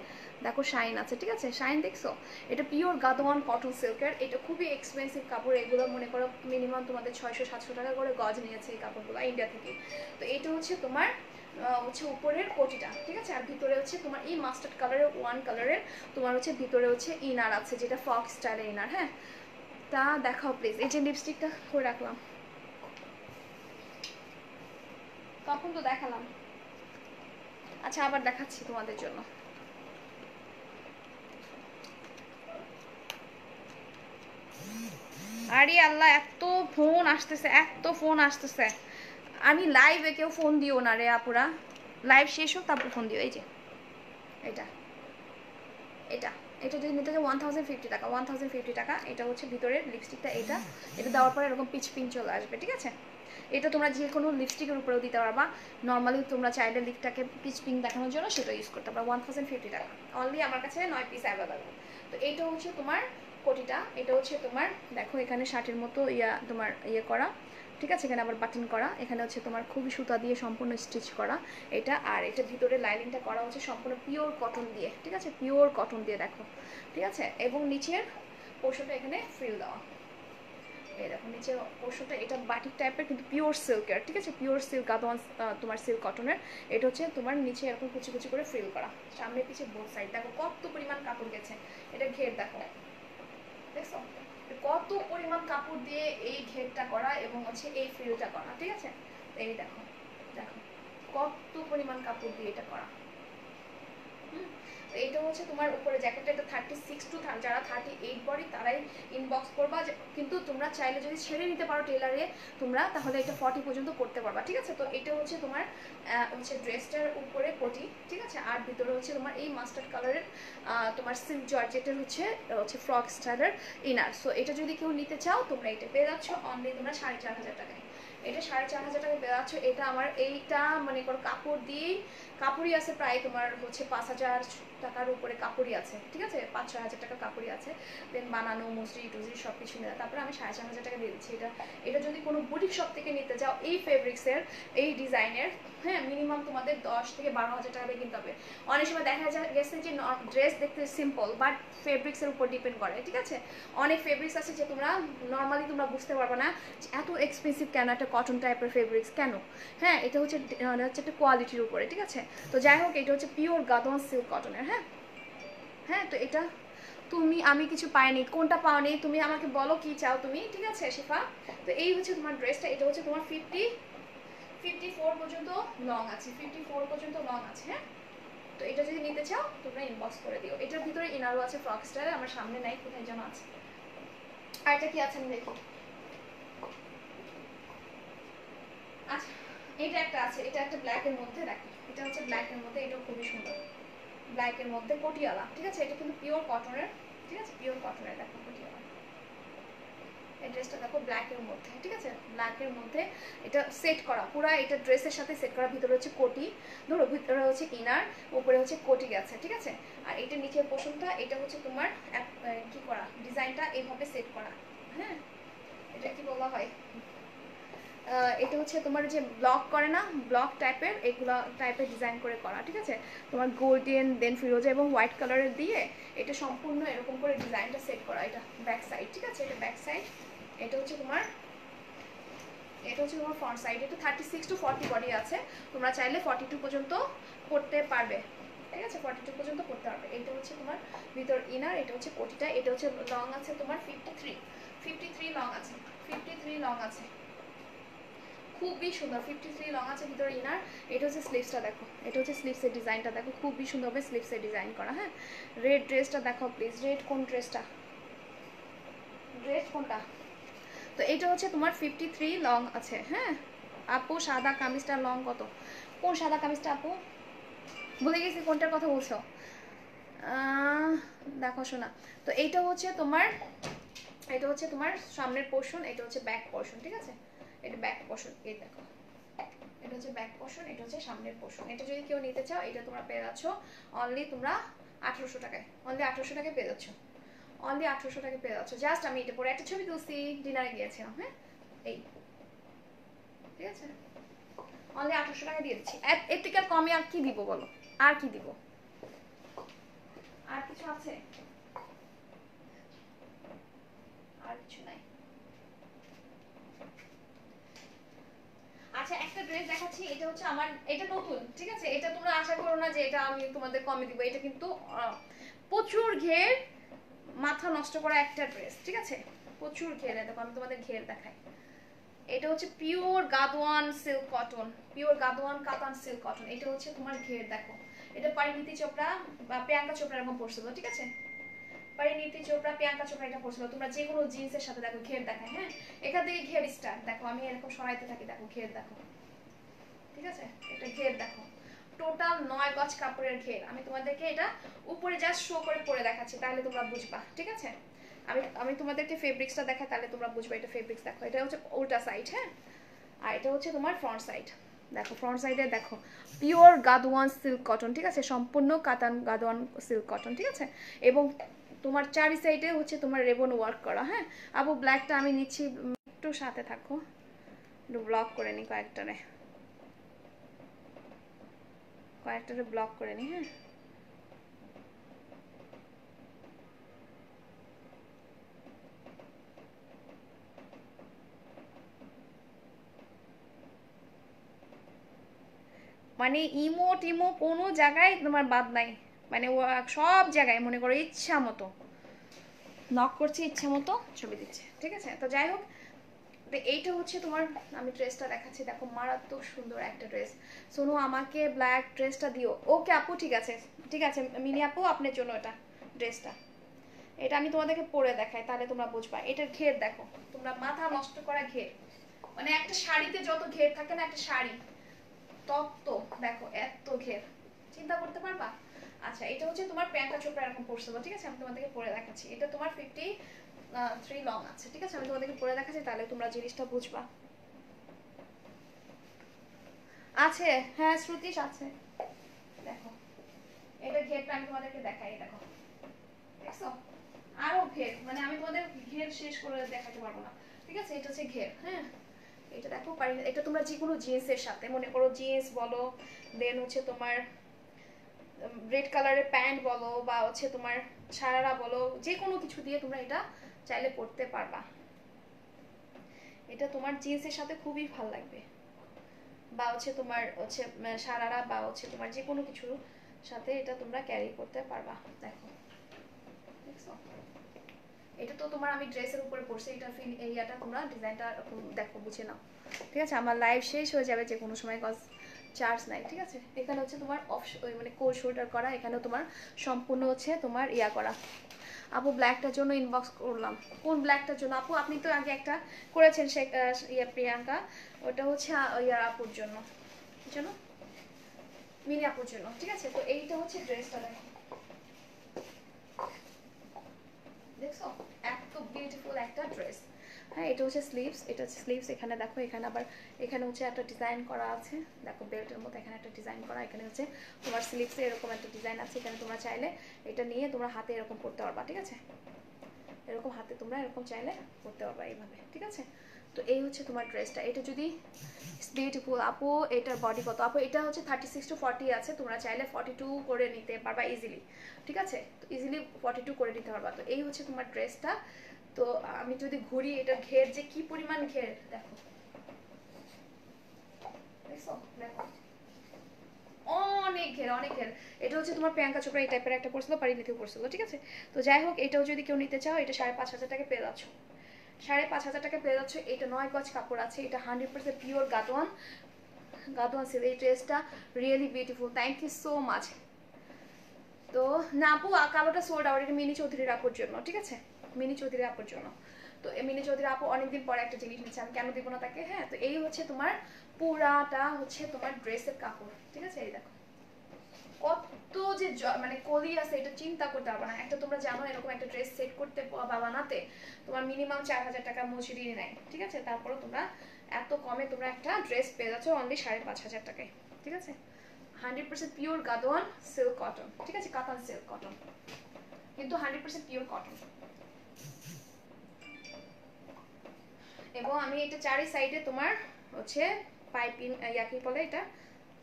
দেখো শাইন আছে, ঠিক আছে, শাইন দেখছো। এটা পিওর গাদোয়ান কটন সিল্কের। এটা খুবই এক্সপেন্সিভ কাপড়, এগুলো মনে করো মিনিমাম তোমাদের 600-700 টাকা করে গজ নিয়েছে এই কাপড়গুলো ইন্ডিয়া থেকে। তো এটা হচ্ছে তোমার হচ্ছে উপরের কোটিটা, ঠিক আছে। আর ভিতরে হচ্ছে তোমার এই মাস্টার্ড কালারের ওয়ান কালারের তোমার হচ্ছে ভিতরে হচ্ছে ইনার আছে, যেটা ফক স্টাইলের ইনার। হ্যাঁ, তা দেখাও প্লিজ। এই যে লিপস্টিকটা করে রাখলাম, তখন তো দেখালাম। আচ্ছা, আবার দেখাচ্ছি তোমাদের জন্য। আরে আল্লাহ, এত ফোন আসতেছে, এত ফোন আসতেছে। আমি লাইভে, কেউ ফোন দিও না রে আপুরা, লাইভ শেষ হোক তারপর ফোন দিও। এই যে এটা এটা এটা যদি নিতে চাও 1050 টাকা, 1050 টাকা। এটা হচ্ছে ভিতরের লিপস্টিকটা, এটা দেওয়ার পরে এরকম পিচ পিন চলে আসবে, ঠিক আছে। এটা তোমরা যে কোনো লিপস্টিকের উপরেও দিতে পারবা, নর্মালি তোমরা চাইলে লিপটাকে পিচ পিঙ্ক দেখানোর জন্য সেটা ইউজ করতে পারবা। 1050 টাকা অনলি, আমার কাছে 9 পিস অ্যাভেলেবল। তো এইটা হচ্ছে তোমার কোটিটা। এটা হচ্ছে তোমার, দেখো এখানে শার্টের মতো তোমার করা, ঠিক আছে। এখানে আবার বাটন করা, এখানে হচ্ছে তোমার খুবই সুতা দিয়ে সম্পূর্ণ স্টিচ করা এটা। আর এটা ভিতরে লাইনিংটা করা হচ্ছে সম্পূর্ণ পিওর কটন দিয়ে, ঠিক আছে, পিওর কটন দিয়ে, দেখো, ঠিক আছে। এবং নিচের পোর্শনটা এখানে ফ্রিল দেওয়া, এই দেখো নিচের পোর্শনটা, এটা বাটিক টাইপের কিন্তু পিওর সিল্কের, ঠিক আছে, পিওর সিল্ক গাদোয়ান তোমার সিল্ক কটনের। এটা হচ্ছে তোমার নিচে এরকম কুচি কুচি করে ফ্রিল করা, সামনে পিছে বোথ সাইড। দেখো কত পরিমাণ কাপড় গেছে, এটা ঘের দেখো, দেখছো কত পরিমাণ কাপড় দিয়ে এই ঘেরটা করা এবং হচ্ছে এই ফ্রিলটা করা, ঠিক আছে। এই দেখো, দেখো কত পরিমাণ কাপড় দিয়ে এটা করা। এইটা হচ্ছে তোমার উপরে জ্যাকেটটা, এটা 36 টু, যারা 38 বডি তারাই ইনবক্স করবা। কিন্তু তোমরা চাইলে যদি ছেড়ে নিতে পারো টেলারে তোমরা, তাহলে এটা 40 পর্যন্ত করতে পারবা, ঠিক আছে। তো এটা হচ্ছে তোমার হচ্ছে ড্রেসটার উপরে কোটি, ঠিক আছে। আর ভিতরে হচ্ছে তোমার এই মাস্টার্ড কালারের তোমার সিল্ক জর্জেটের হচ্ছে ফ্রক স্টাইলের ইনার। সো এটা যদি কেউ নিতে চাও তোমরা এটা পেয়ে যাচ্ছ অনলি তোমরা 4500 টাকায়। এটা 4500 টাকায় পেয়ে যাচ্ছ। এটা আমার এইটা মনে করো কাপড় দিয়েই, কাপড়ই আছে প্রায় তোমার হচ্ছে 5000 টাকার উপরে কাপড়ই আছে, ঠিক আছে, 5-6 হাজার টাকা কাপড়ই আছে। দেন বানানো মসরি টুসরি সব কিছু নিয়ে, তারপরে আমি 4500 টাকা দিয়ে দিচ্ছি। এটা যদি কোনো বুটিক শপ থেকে নিতে যাও এই ফেব্রিক্সের এই ডিজাইনের, হ্যাঁ মিনিমাম তোমাদের 10 থেকে 12 হাজার টাকা দিয়ে কিনতে হবে। অনেক সময় দেখা গেছে যে ড্রেস দেখতে সিম্পল, বাট ফেব্রিক্সের উপর ডিপেন্ড করে, ঠিক আছে। অনেক ফেব্রিক্স আছে যে তোমরা নর্মালি তোমরা বুঝতে পারবে না এত এক্সপেন্সিভ কেন একটা কটন টাইপের ফেব্রিক্স কেন। হ্যাঁ, এটা হচ্ছে একটা কোয়ালিটির উপরে, ঠিক আছে। তো যাই হোক, এটা হচ্ছে পিওর গাদোয়ান সিল্ক কটনের। হ্যাঁ হ্যাঁ, তো এটা আমি কিছু পাইনি, কোনটা পাওনি তুমি আমাকে বলো কি চাও তুমি, ঠিক আছে শিফা। তো এই হচ্ছে তোমার ড্রেসটা। এটা হচ্ছে তোমার 54 পর্যন্ত লং আছে, 54 পর্যন্ত লং আছে। হ্যাঁ, তো এটা যদি নিতে চাও তোমরা ইনবক্স করে দিও। এটার ভিতরে ইনারও আছে ফ্রক স্টাইল, আমার সামনে নাই, কোথায় যেন আছে। আর এটা কি আছে আমি দেখি। আচ্ছা, এটা একটা আছে, এটা একটা ব্ল্যাকের মধ্যে, দেখো এটা হচ্ছে ব্ল্যাকের মধ্যে, এটাও খুবই সুন্দর, ব্ল্যাকের মধ্যে পটিয়ালা, ঠিক আছে। এটা কিন্তু পিওর কটনের, ঠিক আছে, পিওর কটনের, দেখো পটিয়ালা। এই ড্রেসটা দেখো ব্ল্যাকের মধ্যে, ঠিক আছে, ব্ল্যাকের মধ্যে এটা সেট করা পুরা, এটা ড্রেসের সাথে সেট করা। ভিতরে হচ্ছে কোটি, ধরো ভিতরে হচ্ছে ইনার, উপরে হচ্ছে কোটি গেছে, ঠিক আছে। আর এটা নিচের পোর্শনটা, এটা হচ্ছে তোমার কি করা ডিজাইনটা এইভাবে সেট করা। হ্যাঁ, এটা কি বলা হয়, এটা হচ্ছে তোমার যে ব্লক করে না, ব্লক টাইপের, এগুলো টাইপের ডিজাইন করে করা, ঠিক আছে। তোমার গোল্ডেন দেন ফিরোজা এবং হোয়াইট কালারের দিয়ে এটা সম্পূর্ণ এরকম করে ডিজাইনটা সেট করা। এটা ব্যাক সাইড, ঠিক আছে, এটা ব্যাক সাইড। এটা হচ্ছে তোমার ফ্রন্ট সাইড। এটা 36 টু 40 বডি আছে, তোমরা চাইলে 42 পর্যন্ত করতে পারবে, ঠিক আছে, 42 পর্যন্ত করতে পারবে। এটা হচ্ছে তোমার ভিতর ইনার, এটা হচ্ছে কোটিটা। এটা হচ্ছে লং আছে তোমার 53 লং আছে, 53 লং আছে, খুবই সুন্দর 53 লং আছে ভিতরে ইনার। এটা হচ্ছে স্লিভসটা দেখো, এটা হচ্ছে স্লিভসের ডিজাইনটা দেখো, খুবই সুন্দরভাবে স্লিভসের ডিজাইন করা। হ্যাঁ, রেড ড্রেসটা দেখো প্লিজ, রেড কোন ড্রেসটা, ড্রেস কোনটা? তো এটা হচ্ছে তোমার 53 লং আছে। হ্যাঁ আপু, সাদা কামিজটা লং কত? কোন সাদা কামিজটা আপু, ভুলে গেছি কোনটার কথা বলছো। দেখো শোনা, তো এইটা হচ্ছে তোমার, এটা হচ্ছে তোমার সামনের পোর্শন, এটা হচ্ছে ব্যাক পোর্শন, ঠিক আছে? এটা ব্যাক পোর্শন, এই দেখো এটা হচ্ছে ব্যাক পোর্শন, এটা হচ্ছে সামনের পোর্শন। এটা যদি কেউ নিতে চাও এটা তোমরা পেয়ে যাচ্ছ অনলি তোমরা 1800 টাকায়, অনলি 1800 টাকায় পেয়ে যাচ্ছ, অনলি 1800 টাকায় পেয়ে যাচ্ছ। জাস্ট আমি এটা পরে একটা ছবি তুলছি, ডিনারে গিয়েছিলাম। হ্যাঁ এই ঠিক আছে, অনলি 1800 টাকা দিয়ে দিচ্ছি। এর থেকে আর কমে আর কি দিব বলো, আর কি দিব, আর কিছু আছে? আর কিছু নাই। আচ্ছা একটা ড্রেস দেখাচ্ছি, এটা হচ্ছে আমার, এটা নতুন, ঠিক আছে? এটা তোমরা আশা করো না যে এটা আমি তোমাদের কমে দিব, এটা কিন্তু প্রচুর ঘের, মাথা নষ্ট করা একটা ড্রেস, ঠিক আছে? প্রচুর ঘের, দেখো আমি তোমাদের ঘের দেখাই। এটা হচ্ছে পিওর গাদওয়ান সিল্ক কটন, পিওর গাদওয়ান কাতান সিল্ক কটন। এটা হচ্ছে তোমার ঘের দেখো, এটা পরিণীতি চোপড়া বা প্রিয়াঙ্কা চোপড়া এরকম পরছিল, ঠিক আছে? পরিণীতি চোপড়া, প্রিয়াঙ্কা চোপড়া এটা পরছিল। তোমরা যে কোনো জিন্সের সাথে দেখো ঘের দেখায়। হ্যাঁ এখান থেকে ঘের স্টার্ট, দেখো আমি এরকম সরাইতে থাকি, দেখো ঘের দেখো, ঠিক আছে? এটা ঘের দেখো, টোটাল 9 গজ কাপড়ের ঘের। আমি তোমাদেরকে এটা উপরে জাস্ট শো করে পরে দেখাচ্ছি, তাহলে তোমরা বুঝবা, ঠিক আছে? আমি আমি তোমাদেরকে ফেব্রিক্সটা দেখাই, তাহলে তোমরা বুঝবা। এটা ফেব্রিক্স দেখো, এটা হচ্ছে উল্টা সাইড। হ্যাঁ আর এটা হচ্ছে তোমার ফ্রন্ট সাইড, দেখো ফ্রন্ট সাইডে দেখো পিওর গাদওয়ান সিল্ক কটন, ঠিক আছে? সম্পূর্ণ কাতান গাদওয়ান সিল্ক কটন, ঠিক আছে? এবং তোমার চারি সাইডে হচ্ছে তোমার রেবন ওয়ার্ক করা। হ্যাঁ আবু ব্ল্যাকটা আমি নিচ্ছি, একটু সাথে থাকো, একটু ব্লক করে নি কয়েকটারে, কয়েকটারে ব্লক করে নি। হ্যাঁ মানে ইমো টিমো কোনো জায়গায় তোমার বাদ নাই, মানে ও সব জায়গায় মনে করো ইচ্ছা মতো নক করছে, ইচ্ছা মতো ছবি দিচ্ছে, ঠিক আছে? তো যাই হোক, এইটা হচ্ছে তোমার, আমি ড্রেসটা দেখাচ্ছি, দেখো মারাত্মক সুন্দর একটা ড্রেস। সোনু আমাকে ব্ল্যাক ড্রেসটা দিও। ওকে আপু ঠিক আছে, ঠিক আছে মিনি আপু, আপনার জন্য এটা ড্রেসটা, এটা আমি তোমাদেরকে পরে দেখাই, তাহলে তোমরা বুঝবা। এটার ঘের দেখো, তোমরা মাথা নষ্ট করা ঘের, মানে একটা শাড়িতে যত ঘের থাকে না, একটা শাড়ি তত দেখো এত ঘের, চিন্তা করতে পারবা? আচ্ছা এটা হচ্ছে তোমার প্যান্টা চোপড়া এরকম পরছিল, ঠিক আছে? আমি তোমাদেরকে পরে দেখাচ্ছি, এটা তোমার 53 লং আছে, ঠিক আছে? আমি তোমাদেরকে পরে দেখাচ্ছি, তাহলে তোমরা জিনিসটা বুঝবা। আছে, হ্যাঁ শ্রুতিশ আছে, দেখো এটা ঘেরটা আমি তোমাদেরকে দেখাই, দেখো দেখছো আরো ঘের, মানে আমি তোমাদের ঘের শেষ করে দেখাতে পারবো না, ঠিক আছে? এটা হচ্ছে ঘের। হ্যাঁ এটা দেখো, এটা তোমরা যে কোনো জিন্সের সাথে, মনে করো জিন্স বলো, দেন হচ্ছে তোমার রেড কালারের প্যান্ট বলো, বা হচ্ছে তোমার সারারা বলো, যে কোনো কিছু দিয়ে তোমরা এটা চাইলে পরতে পারবা। এটা তোমার জিন্সের সাথে খুবই ভালো লাগবে, বা হচ্ছে তোমার হচ্ছে সারারা, বা হচ্ছে তোমার যে কোনো কিছুর সাথে এটা তোমরা ক্যারি করতে পারবা। দেখো দেখছো, এটা তো তোমার আমি ড্রেসের উপরে পরছি, এটা এইটা তোমরা ডিজাইনটা দেখো, বুঝে নাও, ঠিক আছে? আমার লাইভ শেষ হয়ে যাবে যে কোনো সময়, কজ চার্জ নাই, ঠিক আছে? এখানে হচ্ছে তোমার মানে কোল শোল্ডার করা, এখানেও তোমার সম্পূর্ণ হচ্ছে তোমার ইয়া করা। আপু ব্ল্যাকটার জন্য ইনবক্স করলাম, কোন ব্ল্যাকটার জন্য আপু? আপনি তো আগে একটা করেছেন সে ইয়া প্রিয়াঙ্কা, ওটা হচ্ছে ইয়ার আপুর জন্য, কি জন্য? মিনি আপুর জন্য, ঠিক আছে? তো এইটা হচ্ছে ড্রেসটা দেখো, দেখছো এত বিউটিফুল একটা ড্রেস। হ্যাঁ এটা হচ্ছে স্লিভস, এটা হচ্ছে স্লিভস, এখানে দেখো, এখানে আবার এখানে হচ্ছে একটা ডিজাইন করা আছে, দেখো বেল্টের মতো এখানে একটা ডিজাইন করা, এখানে হচ্ছে তোমার স্লিভসে এরকম একটা ডিজাইন আছে, এখানে তোমরা চাইলে এটা নিয়ে তোমরা হাতে এরকম পরতে পারবা, ঠিক আছে? এরকম হাতে তোমরা এরকম চাইলে পরতে পারবা এইভাবে, ঠিক আছে? তো এই হচ্ছে তোমার ড্রেসটা, এটা যদি বিউটিফুল। আপু এটার বডি কত আপু? এটা হচ্ছে 36 to 40 আছে, তোমরা চাইলে 42 করে নিতে পারবা ইজিলি, ঠিক আছে? তো ইজিলি 42 করে নিতে পারবা। তো এই হচ্ছে তোমার ড্রেসটা। তো আমি যদি ঘুরি, এটা ঘের যে কি পরিমাণ ঘের দেখো, দেখছো দেখো অনেক ঘের, অনেক ঘের। এটা হচ্ছে তোমার প্রিয়াঙ্কা চোপড়া এই টাইপের একটা পড়ছিল, পরিণীতিও পড়ছিল, ঠিক আছে? তো যাই হোক, এটাও যদি কেউ নিতে চাও, এটা 5500 টাকা পেয়ে যাচ্ছ, 5,500 টাকা পেয়ে যাচ্ছ। এটা 9 গজ কাপড় আছে, এটা 100% পিওর গাদোয়ান সিল্ক। এই ড্রেসটা really beautiful, thank you so much. তো না আপু কালোটা সোল্ড আউট, এটা মিনি চৌধুরীর আপুর জন্য, ঠিক আছে, মিনি চৌধুরী আপুর জন্য। তো এই মিনি চৌধুরী আপু অনেকদিন পরে একটা জিনিস নিচ্ছে, আমি কেন দিব না তাকে। হ্যাঁ, তো এই হচ্ছে তোমার পুরাটা হচ্ছে তোমার ড্রেসের কাপড়, ঠিক আছে। এই দেখো কত যে মানে কলি আছে, এটা চিন্তা করতে পারবে না। একটা তোমরা জানো এরকম একটা ড্রেস সেট করতে বা বানাতে তোমার মিনিমাম 4,000 টাকা মজুরি নেয়, ঠিক আছে। তারপরে তোমরা এত কমে তোমরা একটা ড্রেস পেয়ে যাচ্ছ অনলি 5,500 টাকায়, ঠিক আছে। 100% পিওর গাদোয়ান সিল্ক কটন, ঠিক আছে, কাতান সিল্ক কটন, কিন্তু 100% পিওর কটন। এবং আমি এটা চারি সাইডে তোমার হচ্ছে পাইপিং ইয়াকি বলে এটা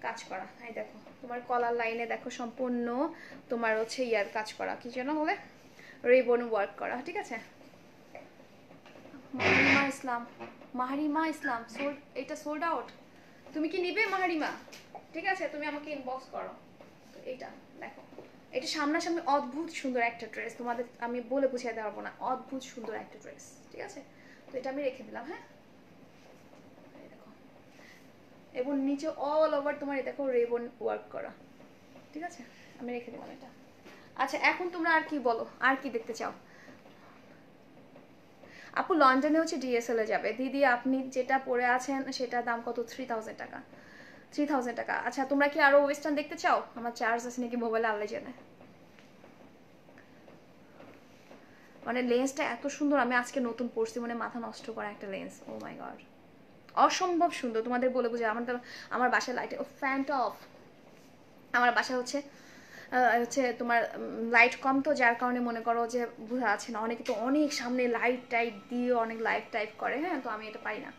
কাজ করা। এই দেখো তোমার কলার লাইনে দেখো সম্পূর্ণ তোমার হচ্ছে ইয়ার কাজ করা, কি যেন বলে, রিবন ওয়ার্ক করা, ঠিক আছে। মাহারিমা ইসলাম সোল্ড, এটা সোল্ড আউট। তুমি কি নিবে মাহারিমা? ঠিক আছে, তুমি আমাকে ইনবক্স করো। তো এইটা দেখো, এটা সামনাসামনি অদ্ভুত সুন্দর একটা ড্রেস, তোমাদের আমি বলে বুঝিয়ে দিতে পারবো না, অদ্ভুত সুন্দর একটা ড্রেস, ঠিক আছে। তো এটা আমি রেখে দিলাম। হ্যাঁ, দেখো এবং নিচে অল ওভার তোমার দেখো রেবন ওয়ার্ক করা, ঠিক আছে, আমি রেখে দিলাম এটা। আচ্ছা এখন তোমরা আর কি বলো, আর কি দেখতে চাও? আপু লন্ডনে হচ্ছে ডিএসএল এ যাবে। দিদি আপনি যেটা পরে আছেন সেটার দাম কত? 3,000 টাকা। 3,000 টাকা। আচ্ছা তোমরা কি আরো ওয়েস্টার্ন দেখতে চাও? আমার চার্জ আছে নাকি মোবাইলে আল্লাহ জানে। মানে লেন্সটা এত সুন্দর, আমি আজকে নতুন পরছি, মানে মাথা নষ্ট করা একটা লেন্স। ও মাই গড, অসম্ভব সুন্দর, তোমাদের বলে বুঝে। আমার বাসায় লাইট, ও ফ্যানটা অফ। আমার বাসা হচ্ছে তোমার লাইট কম, তো যার কারণে মনে করো যে বোঝা যাচ্ছে না। অনেকে তো অনেক সামনে লাইট টাইট দিয়ে অনেক লাইট টাইপ করে, হ্যাঁ, তো আমি এটা পারি না।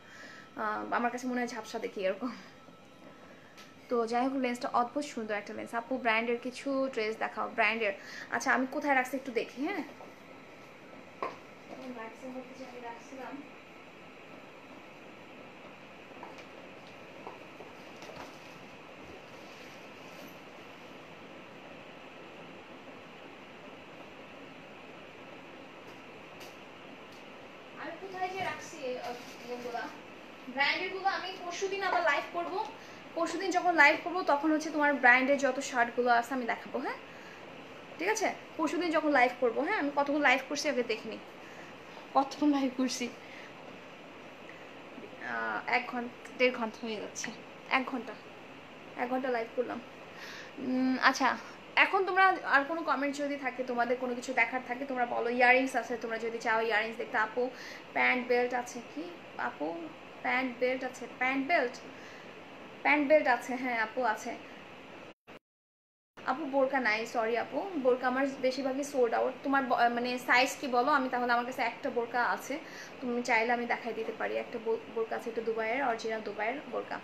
আমার কাছে মনে হয় ঝাপসা দেখি এরকম। তো যাই হোক, লেন্সটা অদ্ভুত সুন্দর একটা লেন্স। আপু ব্র্যান্ডের কিছু ড্রেস দেখাও, ব্র্যান্ডের। আচ্ছা আমি কোথায় রাখছি একটু দেখি। হ্যাঁ, রাখছিলাম ব্র্যান্ডের গুলো। আমি পরশুদিন আবার লাইভ করব, পরশুদিন যখন লাইভ করব তখন হচ্ছে তোমার ব্র্যান্ডের যত শার্টগুলো আছে আমি দেখাবো। হ্যাঁ ঠিক আছে, পরশুদিন যখন লাইভ করব। হ্যাঁ, আমি কতক্ষণ লাইভ করছি আগে দেখিনি, কতক্ষণ লাইভ করছি। 1 ঘন্টা 1.5 ঘন্টা হয়ে যাচ্ছে, 1 ঘন্টা লাইভ করলাম। আচ্ছা এখন তোমরা আর কোনো কমেন্ট যদি থাকে, তোমাদের কোনো কিছু দেখার থাকে তোমরা বলো। ইয়ারিংস আছে, তোমরা যদি চাও ইয়ারিংস দেখতে। আপু প্যান্ট বেল্ট আছে কি? আপু প্যান্ট বেল্ট আছে, প্যান্ট বেল্ট আছে। হ্যাঁ আপু আছে। আপু বোরকা নাই, সরি আপু, বোরকা আমার বেশিরভাগই সোল্ড আউট। তোমার মানে সাইজ কি বলো, আমি তাহলে আমার কাছে একটা বোরকা আছে, তুমি চাইলে আমি দেখাই দিতে পারি। একটা বোরকা আছে, এটা দুবাইয়ের, অরিজিনাল দুবাইয়ের বোরকা।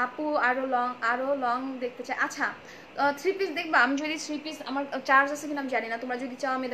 আপু আরো লং দেখতে চাই। আচ্ছা 3 পিস দেখবা? আমি যদি 3 পিস, আমার চার্জ আছে কিনা আমি জানি না, তোমরা যদি চাও আমি